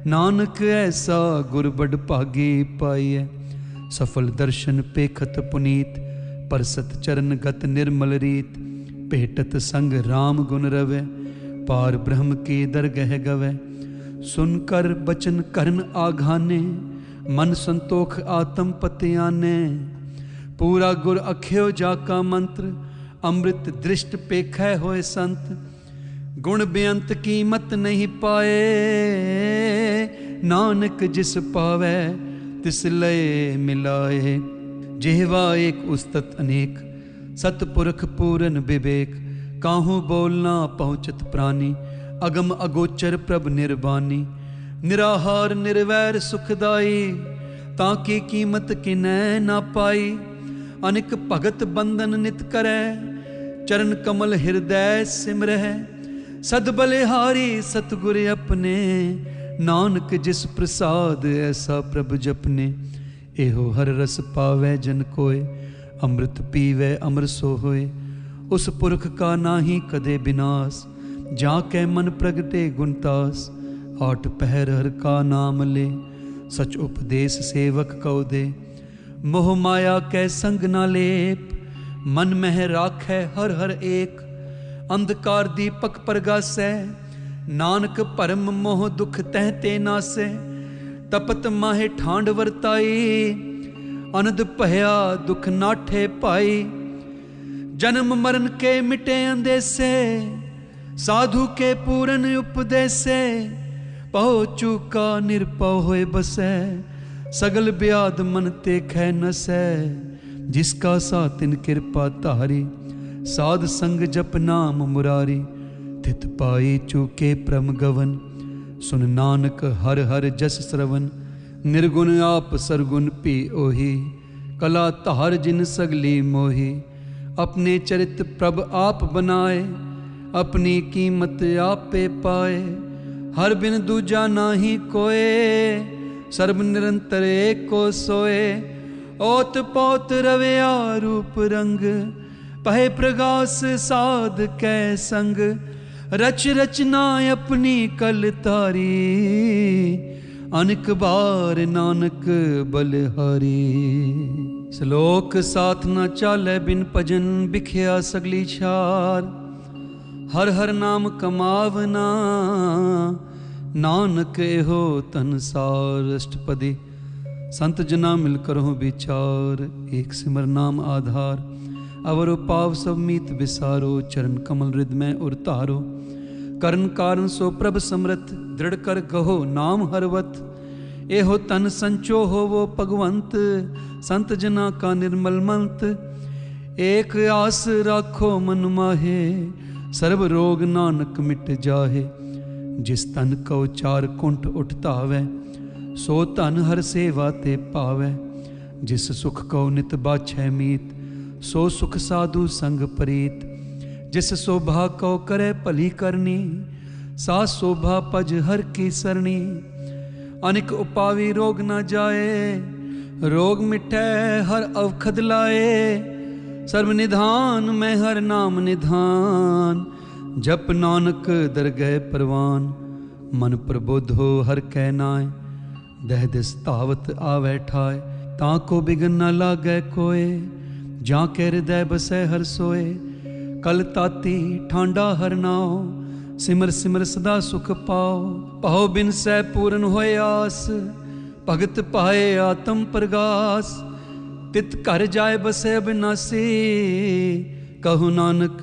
S1: नानक ऐसा गुर बड़ भागी पाइए। सफल दर्शन पेखत पुनीत, परसत चरण गत निर्मल रीत। भेटत संग राम गुण रवै, पार ब्रह्म की दरगह गवै। सुनकर बचन करन आघाने, मन संतोख आत्म पतियाने। पूरा गुर अख्यो जाका मंत्र, अमृत दृष्ट पेखै होए संत। गुण बेअंत कीमत नहीं पाए, नानक जिस पावै तिस लय मिलाए। जेहवा एक उस्तत अनेक, सतपुरख पूरन विवेक। काहू बोलना पहुँचत प्राणी, अगम अगोचर प्रभ निर्वाणी। निराहार निर्वैर सुखदाई, ताकि कीमत किनै ना पाई। अनिक भगत बंधन नित करै, चरण कमल हृदय सिमरह। सद बलिहारी सतगुर अपने, नानक जिस प्रसाद ऐसा प्रभ जपने। एहो हर रस पावै जन कोय, अमृत पीवै अमर सो होए। उस पुरख का नाही कदे विनाश, जाके मन प्रगटे गुणतास। आठ पहर हर का नाम ले, सच उपदेश सेवक कौ दे। मोह माया कै संग ना लेप, मन मह राखै हर हर एक। अंधकार दीपक प्रगासै, नानक परम मोह दुख तह ते नासै। तपत माहे ठांड वरताई, अनद भया दुख नाठे पाई। जन्म मरण के मिटे अंदेसे, साधु के पूरन उपदेसे, पहो चूका निरपौ होए बसै, सगल ब्याद मन ते खै नसै, जिसका सा तिन कृपा धारी, साध संग जप नाम मुरारी, तित पाई चूके प्रम गवन, सुन नानक हर हर जस श्रवण, निर्गुण आप सरगुण पी ओही, कला धार जिन सगली मोही, अपने चरित प्रभ आप बनाए, अपनी कीमत आपे पाए, हर बिन दूजा नाही कोए, सर्ब निरंतर एको सोए, ओत पोत रविया रूप रंग, पहे प्रगास साध कै संग, रच रचना अपनी कल तारी, अनेक बार नानक बलिहारी। श्लोक साथ न चाले बिन भजन, बिख्या सगली छार, हर हर नाम कमावना, नानक एहो तनसार। अष्टपदी संत जना मिल करहु विचार, एक सिमर नाम आधार, अवरो पाव सब मीत विसारो, चरण कमल हृदय उर तारो, करण कारण सो प्रभ समृत, दृढ़ कर कहो नाम हरवत, एहो तन संचो हो वो भगवंत, संत जना का निर्मल मंत, एक आस राखो मन माहे, सर्व रोग नानक मिट जाहे, जिस तन को चार कुंठ उठतावै, सो तन हर सेवा ते पावै, जिस सुख को नित बाछै मीत, सो सुख साधु संग प्रीत, जिस शोभा को करे भली करनी, सा शोभा पज हर की सरणी, अनिक उपावी रोग न जाए, रोग मिटै हर अवखद लाए, सर्व निधान में हर नाम निधान, जप नानक दरगह परवान, मन प्रबोध हो हर कै नाय, दह दिस तावत आवै ठाय, ताको बिघन न लागै कोय, जां के हृदय बसै हर सोए, कल ताती ठांडा हर नाव, सिमर सिमर सदा सुख पाओ, पहो बिन सै पूरन होए आस, भगत पाए आत्म प्रगास, तित घर जाए बसे अविनासी, कहु नानक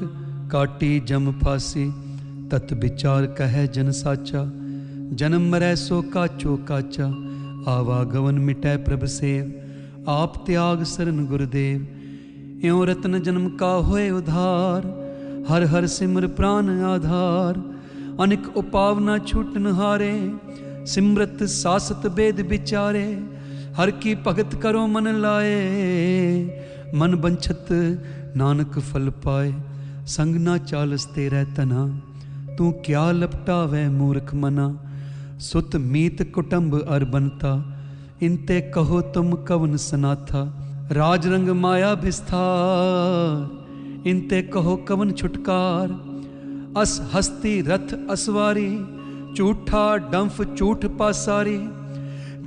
S1: काटी जम फासी, तत विचार कहे जन साचा, जन्म मरै सो काचो काचा, आवागवन मिटै प्रभ सेव, आप त्याग सरन गुरुदेव, इਉਂ रत्न जन्म का होए उधार, हर हर सिमर प्राण आधार, अनिक उपावना छूटन हारे, सिमरत सासत वेद विचारे, हर की भगत करो मन लाए, मन बंछत नानक फल पाए, संग ना चालस तेरै तना, तू क्या लपटावै मूर्ख मना, सुत मीत कुटुंब अर बनता, इनते कहो तुम कवन सनाथा, राज रंग माया विस्तार, इनते कहो कवन छुटकार, अस हस्ती रथ असवारी, झूठा डंफ झूठ पासारी,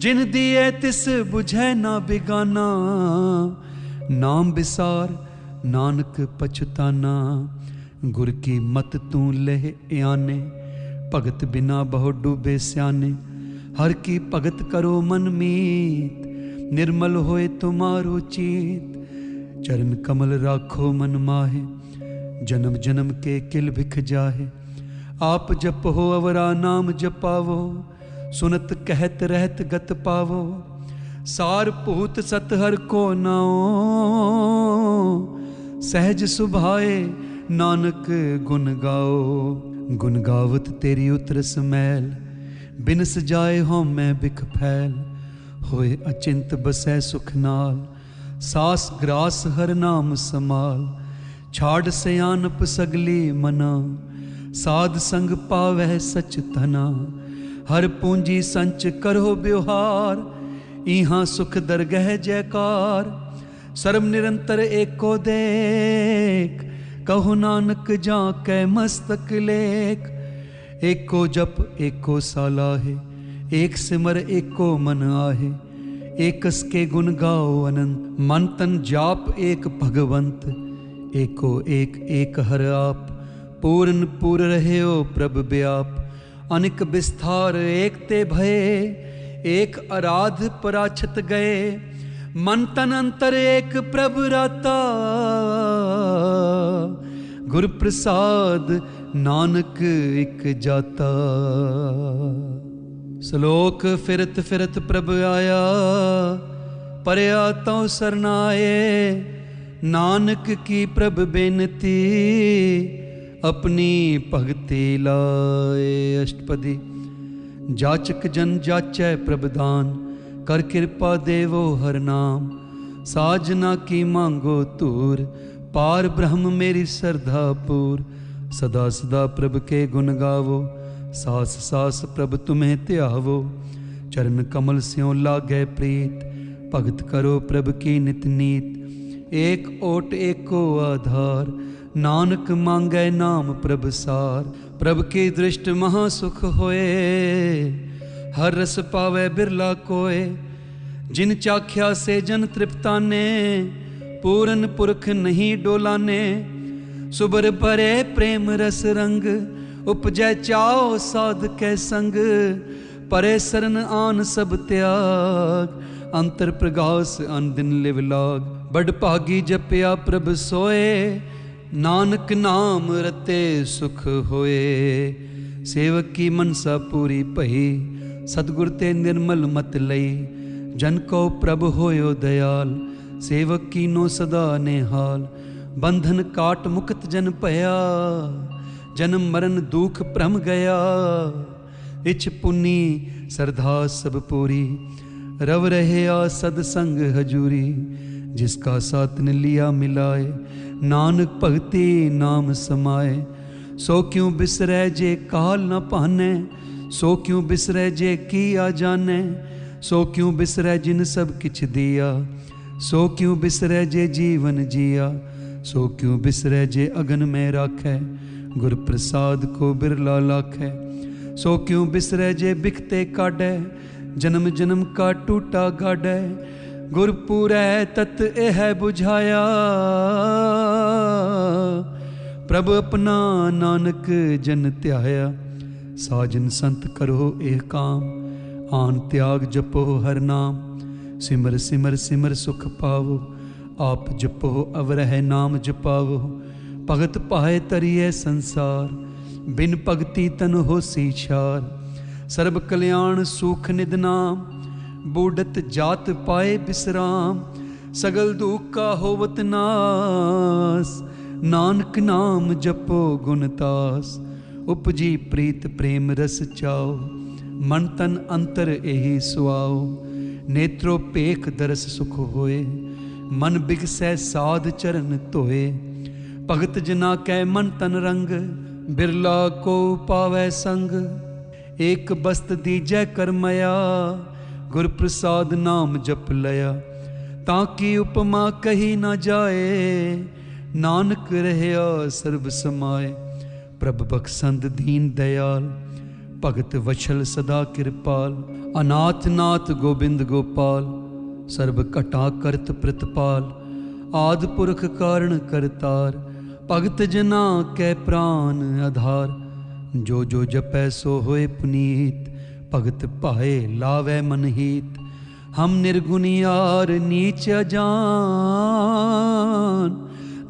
S1: जिन दिए तिस बुझै ना बिगाना, नाम बिसार नानक पछताना, गुर की मत तू लह आने, भगत बिना बहु डूबे स्याने, हर की भगत करो मन मीत, निर्मल होए तुम्हारो चीत, चरण कमल राखो मन माहे, जन्म जन्म के किल भिख जाहे, आप जप हो अवरा नाम जपावो, सुनत कहत रहत गत पावो, सार भूत सत हर को नाओ, सहज सुभाए नानक गुण गाओ, गुण गावत तेरी उतरस मैल, बिनस जाए हो मैं बिख फैल, होए अचिंत बसै सुख नाल, सास ग्रास हर नाम समाल, छाड़ सयानप सगली मना, साध संग पावै सच तना, हर पूंजी संच करो ब्यवहार, इहाँ सुख दरगह जयकार, सर्व निरंतर एको देख, कहु नानक जा कै मस्तक लेख, एको जप एको सालाहे, एक सिमर एको मन आहे, एकस के गुण गाओ अनंत, मन तन जाप एक भगवंत, एको एक एक हर आप, पूर्ण पूर रहे हो प्रभ व्याप, अनिक विस्तार एक ते भये, एक आराध पराछत गए, मन तन अंतर एक प्रभ राता, गुर प्रसाद नानक इक जाता। श्लोक फिरत फिरत प्रभ आया, परया तौ सरनाए। नानक की प्रभ बेनती, अपनी भगति लाए। अष्टपदी। जाचक जन जाचै प्रभदान, कर कृपा देवो हर नाम। साजना की मांगो तूर, पार ब्रह्म मेरी श्रद्धा पूर। सदा सदा प्रभ के गुण गावो, सास सास प्रभ तुम्हें त्यावो। चरण कमल स्यों लागै प्रीत, भगत करो प्रभ की नित नीत। एक ओट एको आधार, नानक मांगै नाम प्रभ सार। प्रभ की दृष्ट महासुख होए, हर रस पावै बिरला कोय। जिन चाख्या से जन तृप्ताने, पूरन पुरख नहीं डोलाने। सुबर भरे प्रेम रस रंग, उपजै चाओ साध कै संग। परे सरन आन सब त्याग, अंतर प्रगास अन दिन लिव लाग। बड़ भागी जपया प्रभ सोए, नानक नाम रते सुख होए। सेवक की मनसा पूरी भई, सतगुर ते निर्मल मत लई। जन को प्रभ होयो दयाल, सेवक की नो सदा नेहाल। बंधन काट मुक्त जन पया, जन्म मरण दुख भ्रम गया। इच पुनी श्रद्धा सब पूरी, रव रहे आ सदसंग हजूरी। जिसका साथ ने लिया मिलाए, नानक भगति नाम समाए। सो क्यों बिसरै जे काल न पाने, सो क्यों बिसरै जे किया जाने। सो क्यों बिसरै जिन सब किछ दिया, सो क्यों बिसरै जे जीवन जिया। सो क्यों बिसरै जे अगन में राखै, गुर प्रसाद को बिरला लाखै। सो क्यों बिसरै जे बिखते काढै, जन्म जन्म का टूटा गाढै। गुरपुरै तत एह बुझाया, प्रभ अपना नानक जन ध्याया। साजन संत करो एह काम, आन त्याग जपो हर नाम। सिमर सिमर सिमर सुख पावो, आप जपो अवरह नाम जपावो। भगत पाए तरिए संसार, बिन भगति तन होसी छार। सर्ब कल्याण सुख निध नाम, बूढ़त जात पाए विश्राम। सगल दुख का होवत नास, नानक नाम जपो गुणतास। उपजी प्रीत प्रेम रस चाओ, मन तन अंतर एही सुआओ। नेत्रो पेख दरस सुख होए, मन बिगसै साध चरण धोए। भगत जना कै मन तन रंग, बिरला को पावै संग। एक बस्त दीजै करमया, गुर प्रसाद नाम जप लया। ताकि उपमा कही न जाए, नानक रहया सर्ब समाए। प्रभ बख्शंद दीन दयाल, भगत वछल सदा कृपाल। अनाथ नाथ गोबिंद गोपाल, सर्ब घटा करत प्रतिपाल। आदि पुरख कारण करतार, भगत जना कै प्राण आधार। जो जो जपै सो होए पुनीत, भगत पाए लावै मनहीत। हम निर्गुनियार नीच अजान,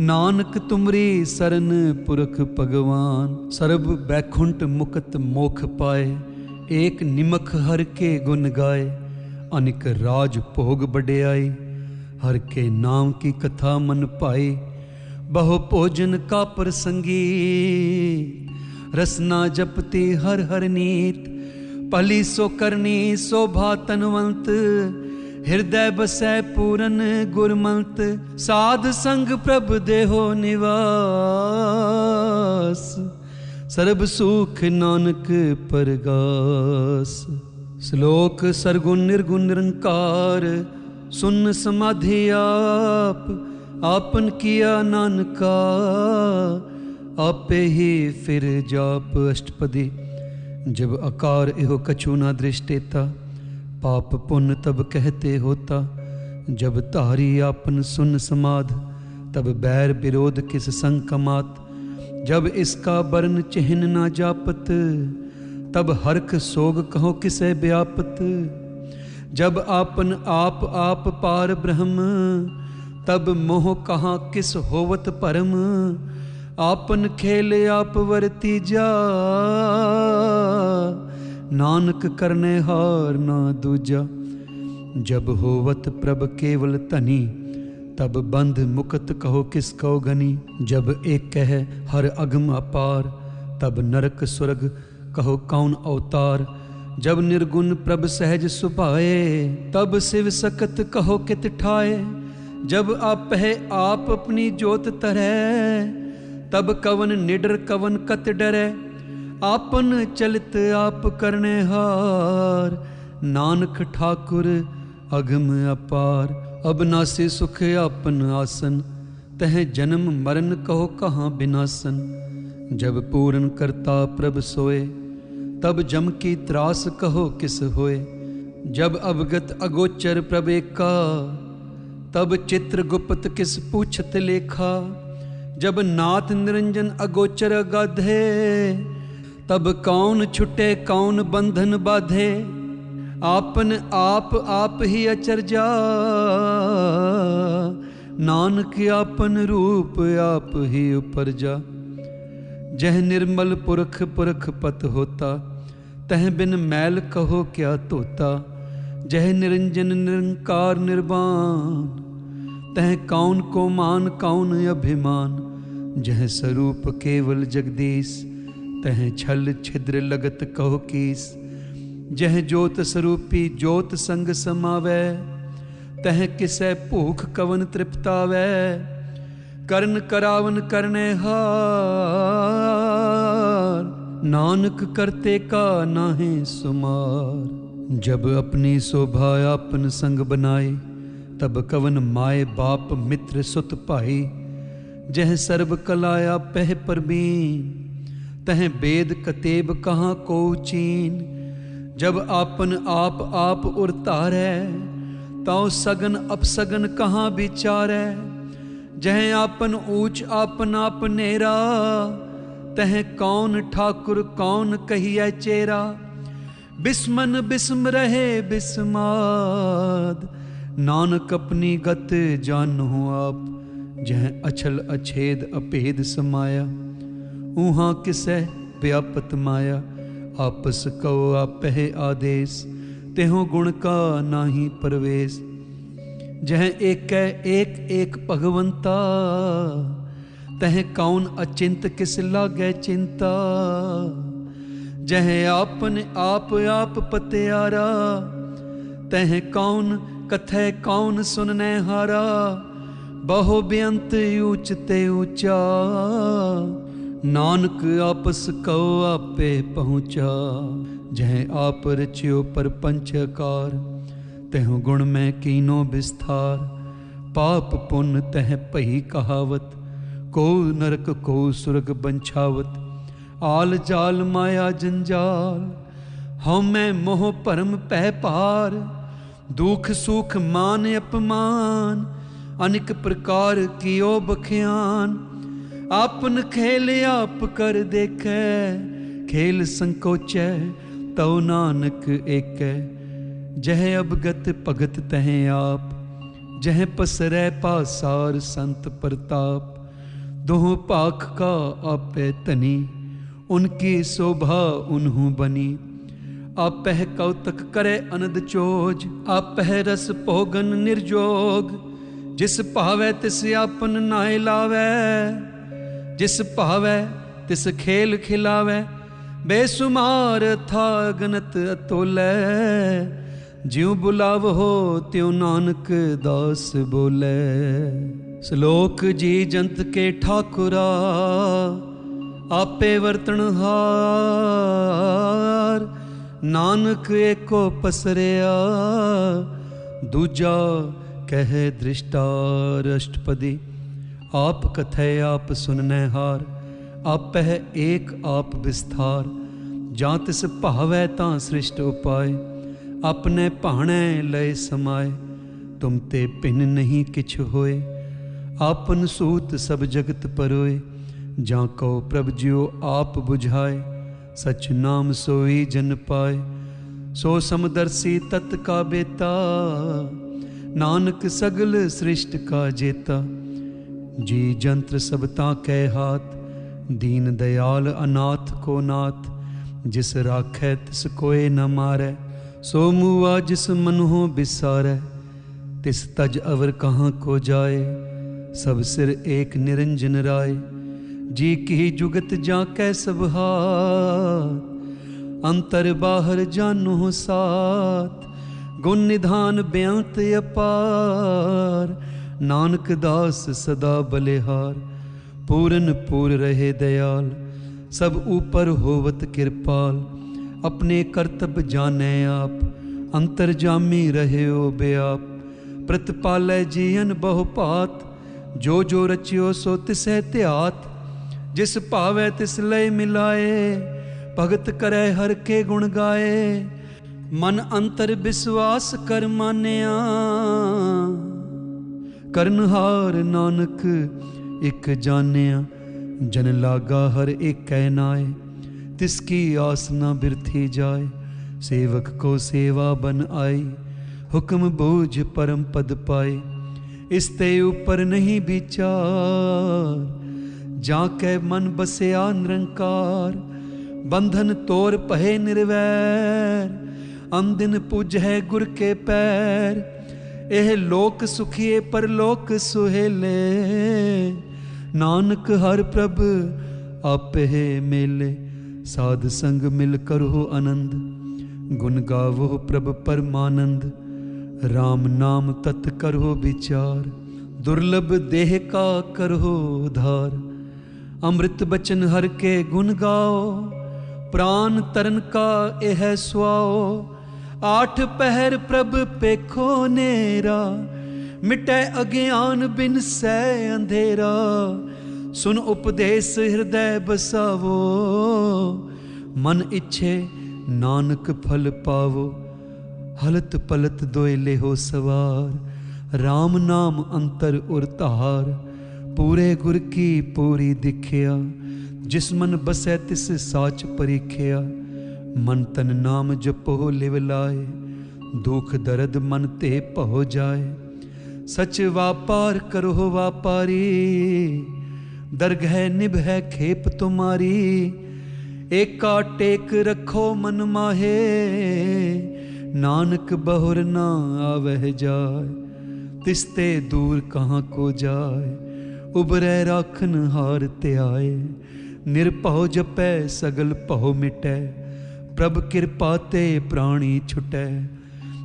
S1: नानक तुमरी सरन पुरख भगवान। सर्ब बैकुंठ मुक्त मोख पाए, एक निमख हर के गुण गाए। अनिक राज भोग बड़ियाई, हर के नाम की कथा मन पाई। बहु भोजन का प्रसंगी, रसना जपती हर हर नीत। भली सो करनी शोभा तनवंत, हृदय बसै पूरन गुरमंत। साध संग प्रभ देहो निवास, सर्ब सुख नानक परगास। श्लोक सरगुण निर्गुण निरंकार, सुन समाधि आप। आपन किया नानका, आपे ही फिर जाप। अष्टपदी। जब आकार एहो कछु ना दृष्टेता, पाप पुण्य तब कहते होता। जब तारी आपन सुन समाध, तब बैर विरोध किस संग कमात। जब इसका बरन चिन्ह ना जापत, तब हर्ख सोग कहो किसे व्यापत। जब आपन आप आप पार ब्रह्म, तब मोह कहाँ किस होवत परम। आपन खेल आप वरती जा, नानक करने हार ना दूजा। जब होवत प्रभ केवल तनी, तब बंध मुकत कहो किसको गनी। जब एक कह हर अगम अपार, तब नरक स्वर्ग कहो कौन अवतार। जब निर्गुण प्रभ सहज सुभाए, तब शिव सकत कहो कित ठाए। जब आप है आप अपनी जोत तरह, तब कवन निडर कवन कत डरे। आपन चलित आप करने हार, नानक ठाकुर अगम अपार। अब नासे सुख आपन आसन, तह जन्म मरण कहो कहाँ बिनासन। जब पूर्ण करता प्रभ सोए, तब जम की त्रास कहो किस होए। जब अवगत अगोचर प्रभ एका, तब चित्र गुप्त किस पूछत लेखा। जब नाथ निरंजन अगोचर अगाधे, तब कौन छुटे कौन बंधन बाधे। आपन आप ही अचरजा, नानक आपन रूप आप ही उपरजा। जह निर्मल पुरख पुरख पत होता, तह बिन मैल कहो क्या तोता। जह निरंजन निरंकार निर्वाण, तह कौन को मान कौन अभिमान। जह स्वरूप केवल जगदीश, तह छल छिद्र लगत कहो कीस। जह ज्योत स्वरूपी ज्योत संग समावै, तह किसै भूख कवन तृप्तावै। करन करावन करने हार, नानक करते का नाहे सुमार। जब अपनी शोभा आपन संग बनाए, तब कवन माए बाप मित्र सुत भाई। जह सर्व कलाया पह परबीन, तह वेद कतेब कहाँ को चीन। जब आपन आप उरतारै, ताऊ सगन अपसगन कहाँ विचारै। जह आपन ऊंच आपन आपनेरा, तह कौन ठाकुर कौन कहिए चेरा। बिस्मन बिस्म रहे बिस्माद, नानक अपनी गत जानो आप। जह अछल अछेद अभेद समाया, ऊहाँ किसै व्यापत माया। आपस कहो आपह आदेश, तेहो गुण का नाही परवेश। जह एक एक भगवंता, तह कौन अचिंत किस लागे चिंता। जह आपन आप पत्यारा, तह कौन कथै कौन सुनने हारा। बहु बेअंत ऊंच ते ऊंचा, नानक आपस कहो आपे पहुँचा। जह आप रचियो पर पंचकार, तह गुण में कीनो विस्तार। पाप पुण्य तह पही कहावत, को नरक को सुरग बंछावत। आल जाल माया जंजाल, हम मैं मोह परम पह पार। दुख सुख मान अपमान, अनेक प्रकार कियो बख्यान। आपन खेल आप कर देखे, खेल संकोचै तौ नानक एकै। जह अवगत भगत तह आप, जह पसरै पासार संत प्रताप। दोह पाख का आपे तनी, उनकी शोभा उन्हू बनी। आपह कौतक करे अनद चोज, आपह रस भोगन निर्जोग। जिस भावै तिस आपन नाय लावै, जिस भावै तिस खेल खिलावै। बेसुमार था गनत अतोलै, ज्यों बुलाव हो त्यों नानक दास बोले। श्लोक जी जंत के ठाकुरा, आपे वर्तन हार। नानक एको पसरिया, दूजा कह दृष्टार अष्टपदी। आप कथय आप सुनने हार, आपह एक आप विस्तार। जां तिस भावै तां सृष्ट उपाय, अपने भाणे लय समाए। तुम ते भिन्न नहीं किछ होए, आपन सूत सब जगत परोए। जां कहो प्रभ जियो आप बुझाए, सच नाम सोई जन पाए। सो समदर्शी तत् का बेता, नानक सगल सृष्ट का जेता। जी जंत्र सब तां कै हाथ, दीन दयाल अनाथ को नाथ, जिस राखै तिस कोय न मारै। सो मुआ जिस मन हो बिसारै, तिस तज अवर कहाँ को जाए। सब सिर एक निरंजन राय, जी की जुगत जाकै सब हाथ। अंतर बाहर जानो साथ, गुण निधान बेअंत अपार। नानक दास सदा बलिहार, पूरन पूर रहे दयाल। सब ऊपर होवत कृपाल, अपने कर्तव्य जाने आप। अंतर्जामी रहे ओ बेआप, प्रतिपालै जीवन बहुपात। जो जो रचियो सो तिसै ध्यात, जिस भावै तिस लय मिलाए। भगत करे हर के गुण गाए, मन अंतर विश्वास कर मानिया। करनहार नानक एक जानिया, जन लागा हर एक कै नाय। तिसकी आस न बिरथी जाए, सेवक को सेवा बन आई। हुक्म बूझ परम पद पाए, इसते ऊपर नहीं विचार। जाके मन बसया निरंकार, बंधन तोर पहे निर्वैर। अंदिन पूजै गुर के पैर, एह लोक सुखिए परलोक सुहेले। नानक हर प्रभ आपे मेले, साध संग मिल करो आनंद। गुण गावो प्रभ परमानंद, राम नाम तत् करो विचार। दुर्लभ देह का करो उधार, अमृत बचन हर के गुण गाओ। प्राण तरन का एह सुआओ, आठ पहर प्रभ पेखो नेरा। मिटै अज्ञान बिन सै अंधेरा, सुन उपदेश हृदय बसावो। मन इच्छे नानक फल पावो, हलत पलत दोयले हो सवार। राम नाम अंतर उर धार, पूरे गुर की पूरी दिखिया। जिस मन बसै तिस साच परीखिया। मन तन नाम जपो लिव लाए, दुख दर्द मन ते पहो जाए। सच व्यापार करो व्यापारी, दरगह निभै खेप तुम्हारी। एका टेक रखो मन माहे, नानक बहुर ना आवह जाए। तिसते दूर कहाँ को जाए, उबरै राखन हार त्याए। निरभउ जपै सगल भउ मिटै, प्रभ कृपा ते प्राणी छुटै।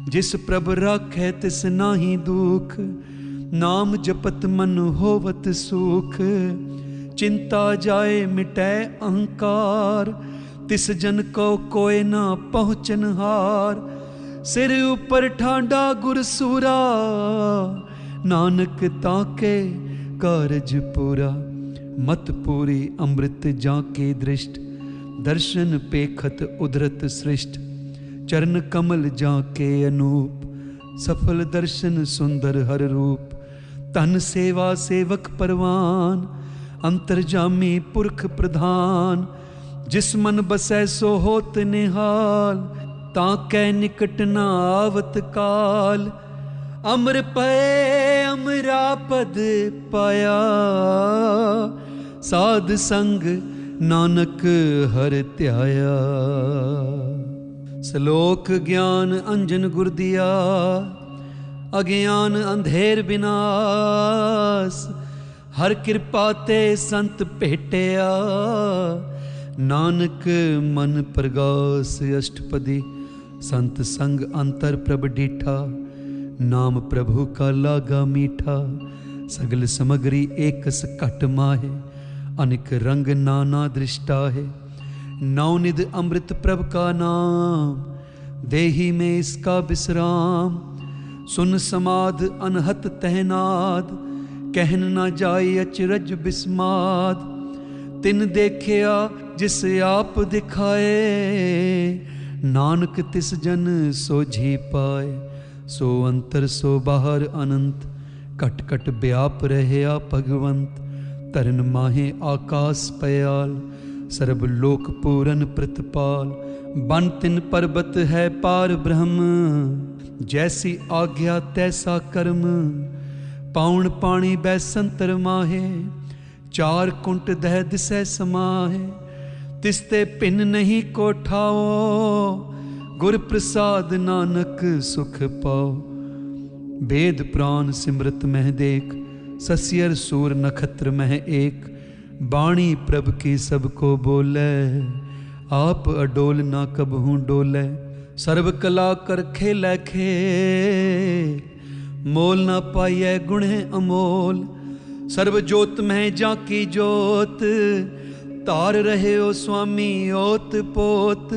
S1: जिस प्रभ राखै तिस नाहि दुख, नाम जपत मन होवत सुख। चिंता जाए मिटै अहंकार, तिस जन को कोय ना पहुँचन हार। सिर ऊपर ठांडा गुर सूरा, नानक ताके कारज पूरा। मत पूरी अमृत जाके दृष्ट, दर्शन पेखत उदरत सृष्ट। चरण कमल जाके अनूप, सफल दर्शन सुंदर हर रूप। तन सेवा सेवक परवान, अंतर्जामी पुरख प्रधान। जिस मन बसै सो होत निहाल, ताकै निकट न आवत काल। अमर पए अमरा पद पाया, साध संग नानक हर ध्याया। श्लोक ज्ञान अंजन गुर दिया, अज्ञान अंधेर विनाश। हर कृपा ते संत भेटिया, नानक मन प्रगास अष्टपदी। संत संग अंतर प्रभ डीठा, नाम प्रभु का लागा मीठा। सगल समग्री एकस घट माहे, अनेक रंग नाना दृष्टा है। नवनिध अमृत प्रभ का नाम, देही में इसका विश्राम। सुन समाध अनहत तहनाद, कहन न जाय अचरज बिस्माद। तिन देखिया जिस आप दिखाए, नानक तिस जन सोझी पाए। सो अंतर सो बाहर अनंत, कट कट व्याप रहया भगवंत। तरन माहे आकाश पयाल, सर्ब लोक पूरन प्रतिपाल। बन तिन पर्वत है पार ब्रह्म, जैसी आज्ञा तैसा कर्म। पाउन पाणी बैसंतर माहे, चार कुंट दह दिसै समाहे, तिसते पिन नहीं कोठाओ। गुर प्रसाद नानक सुख पाओ। वेद पुराण सिमरत मह देख, ससियर सूर नखत्र मह एक। बाणी प्रभ की सबको बोले, आप अडोल ना कबहूँ डोले। सर्व कला कर खेलै खेल, मोल ना पाइयै गुणे अमोल। सर्व जोत में जाकी जोत, तार रहे हो स्वामी ओत पोत।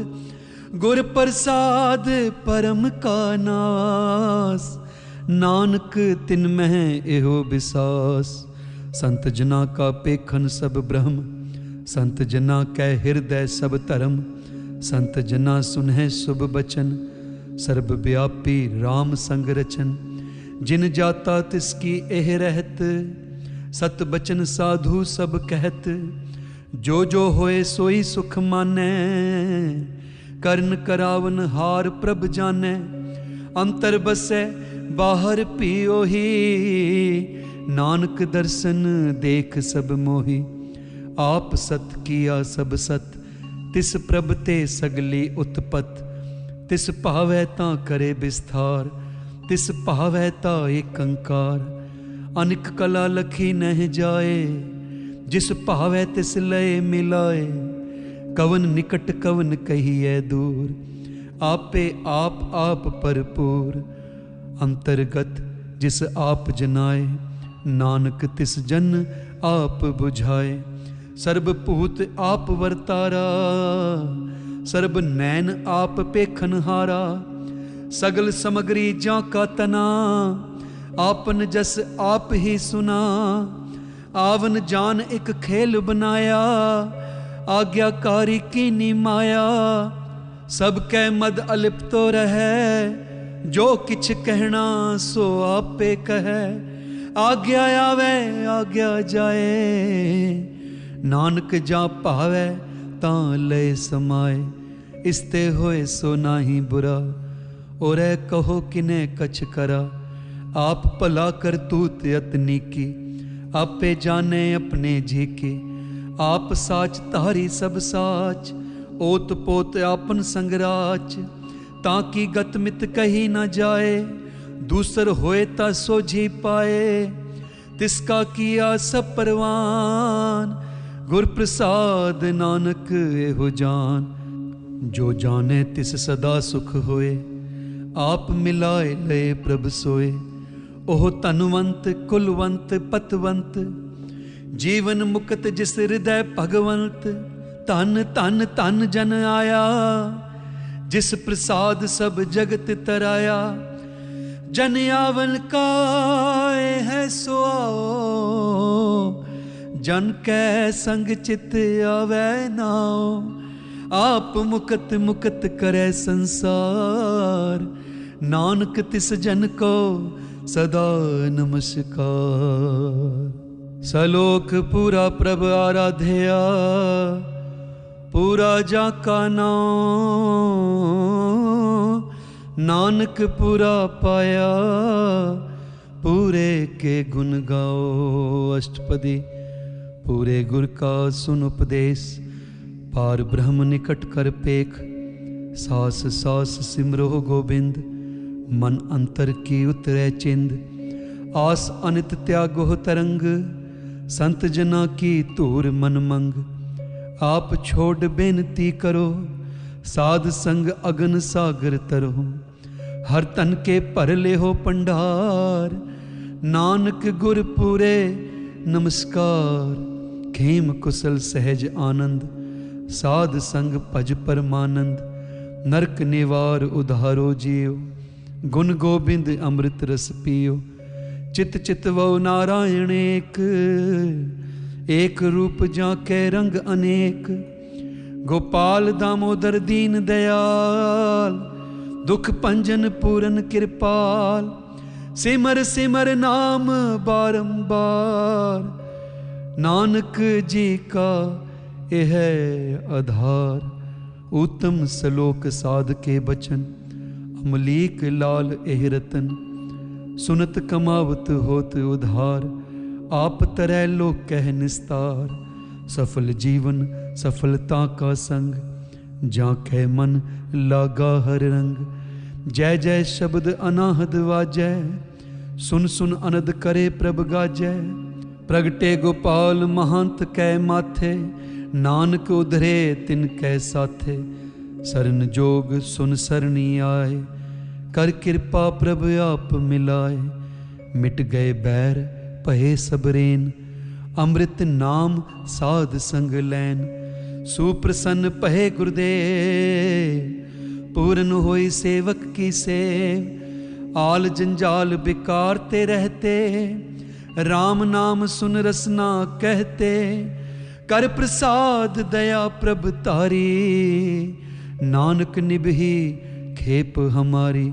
S1: गुर प्रसाद परम का नास, नानक तिन में एहो विसास। संत जना का पेखन सब ब्रह्म, संत जना कै हृदय सब धर्म। संत जना सुनह शुभ बचन, सर्वव्यापी राम संग रचन। जिन जाता तिसकी एह रहत, सत बचन साधु सब कहत। जो जो होए सोई सुख मानै, करन करावन हार प्रभ जानै। अंतर बसै बाहर पियो ही, नानक दर्शन देख सब मोही। आप सत किया सब सत, तिस प्रभ ते सगली उत्पत। तिस भावै तां करे विस्तार, तिस भावै ता एक अंकार। अनिक कला लखी नह जाए, जिस भावै तिस लय मिलाए। कवन निकट कवन कहिए दूर, आपे आप आप भरपूर। अंतर्गत जिस आप जनाए, नानक तिस जन आप बुझाए। सर्वभूत आप वर्तारा, सर्ब नैन आप पेखन हारा। सगल समग्री जा का तना, आपन जस आप ही सुना। आवन जान एक खेल बनाया, आज्ञाकारी कीनी माया। सब कै मद अलिप्तो रहे, जो किछ कहना सो आपे कहे। आज्ञा आवे आज्ञा जाए, नानक जा भावे तां लय समाए। इसते होए सो नाही बुरा, ओरै कहो किने कछ करा। आप भला करतूत अतनी की, आपे जाने अपने जी की। आप साच तारी सब साच, ओत पोत आपन संगराच। ताकि गत मित कही न जाए, दूसर होए ता सोझी पाए। तिसका किया सब परवान, गुर प्रसाद नानक एहो जान। जो जाने तिस सदा सुख होए, आप मिलाए लय प्रभ सोए। ओह तनुवंत कुलवंत पतवंत, जीवन मुक्त जिस हृदय भगवंत। धन धन धन जन आया, जिस प्रसाद सब जगत तराया। जन आवन काय है सो आओ, जन कै संग चित आवे नाओ। आप मुकत मुकत करे संसार, नानक तिस जन को सदा नमस्कार। सलोक पूरा प्रभ आराध्या, पूरा जाका नाम। नानक पूरा पाया, पूरे के गुण गाओ। अष्टपदी। पूरे गुर का सुन उपदेश, पार ब्रह्म निकट कर पेख। सास सास सिमरो गोबिंद, मन अंतर की उतरै चिंद। आस अनित त्यागो तरंग, संत जना की धूर मन मंग। आप छोड़ बेनती करो, साध संग अगन सागर तरो। हर तन के भर ले हो पंडार, नानक गुर पूरे नमस्कार। खेम कुशल सहज आनंद, साध संग भज परमानंद। नरक निवार उधारो जियो, गुण गोबिंद अमृत रस पियो। चित चित वो नारायण एक, एक रूप जाके रंग अनेक। गोपाल दामोदर दीन दयाल, दुख भंजन पूरन कृपाल। सिमर सिमर नाम बारंबार, नानक जी का यह आधार। उत्तम सलोक साध के बचन, अमलीक लाल एह रतन। सुनत कमावत होत उधार, आप तरह लोक कह निस्तार। सफल जीवन सफलता का संग, जा कै मन लागा हर रंग। जय जय शब्द अनाहद वाजै, सुन सुन अनद करे प्रभ गाजै। प्रगटे गोपाल महंत कै माथे, नानक उधरे तिन कै साथे। सरन जोग सुन सरनी आए, कर कृपा प्रभ आप मिलाए। मिट गए बैर भये सबरेन, अमृत नाम साध संग लैन। सुप्रसन्न पहे गुरुदेव, पूर्ण होई सेवक की सेव। आल जंजाल बिकार ते रहते, राम नाम सुन रसना कहते। कर प्रसाद दया प्रभ तारी, नानक निभही खेप हमारी।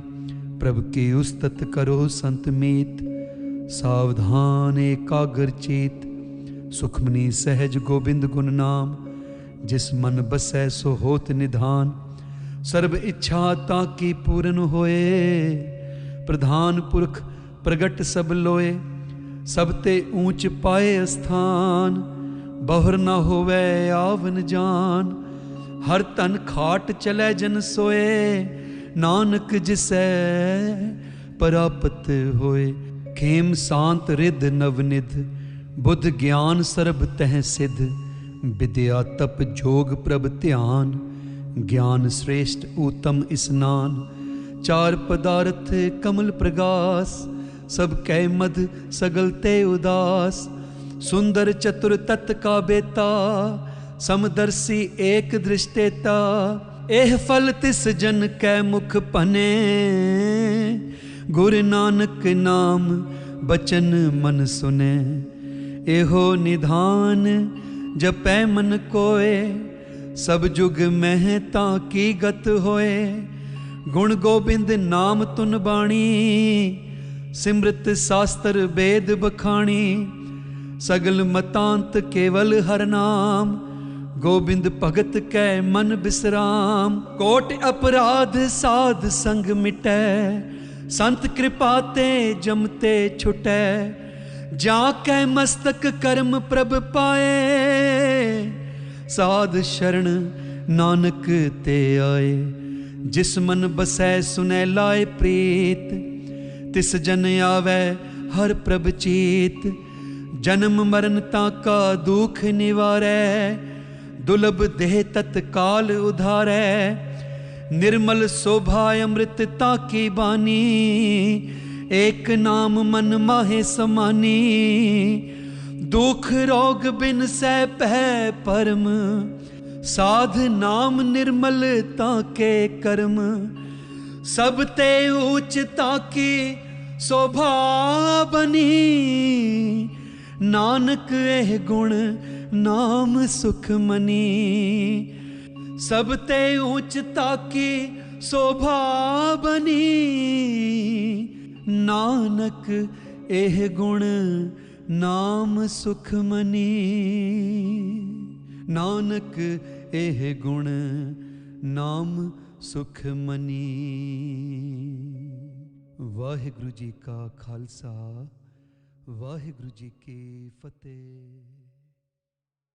S1: प्रभ की उस्तत करो संत मीत, सावधान एकाग्र चीत। सुखमनी सहज गोबिंद गुण नाम, जिस मन बसै सो होत निधान। सर्ब इच्छा ताकी पूर्ण होए, प्रधान पुरख प्रगट सब लोए। सब ते ऊंच पाए स्थान, बहुर न होवे आवन जान। हर तन खाट चलै जन सोए, नानक जिसै परापत होए। खेम शांत रिद नवनिध, बुद्ध ज्ञान सर्ब तह सिद्ध। विद्या तप जोग प्रभ ध्यान, ज्ञान श्रेष्ठ उत्तम स्नान। चार पदार्थ कमल प्रगास, सब कै मध सगल ते उदास। सुंदर चतुर तत् का बेता, समदर्शी एक दृष्टेता। एह फल तिस जन कै मुख पने, गुरु नानक नाम बचन मन सुने। एहो निधान जपै मन कोय, सब जुग मह ताकी गत होए। गुण गोबिंद नाम तुन बाणी, सिमृत शास्त्र वेद बखाणी। सगल मतांत केवल हर नाम, गोबिंद भगत कै मन बिसराम। कोट अपराध साध संग मिटै, संत कृपा ते जमते छुटै। जा कै मस्तक कर्म प्रभ पाए, साध शरण नानक ते आए। जिस मन बसै सुनै लाए प्रीत, तिस जन आवे हर प्रभ चीत। जन्म मरण ताका दुख निवारै, दुलभ देह तत्काल उधारै। निर्मल शोभा अमृत ताकी बानी, एक नाम मन माहे समानी। दुख रोग बिन सै पै परम, साध नाम निर्मल ताके कर्म। सब ते ऊंच ताकी शोभा बनी, नानक एह गुण नाम सुख मनी। सब ते ऊंच ताकी शोभा बनी, नानक एह गुण नाम सुख मनी। नानक एह गुण नाम सुख मनी। वाहिगुरु जी का खालसा, वाहिगुरु जी की फतेह।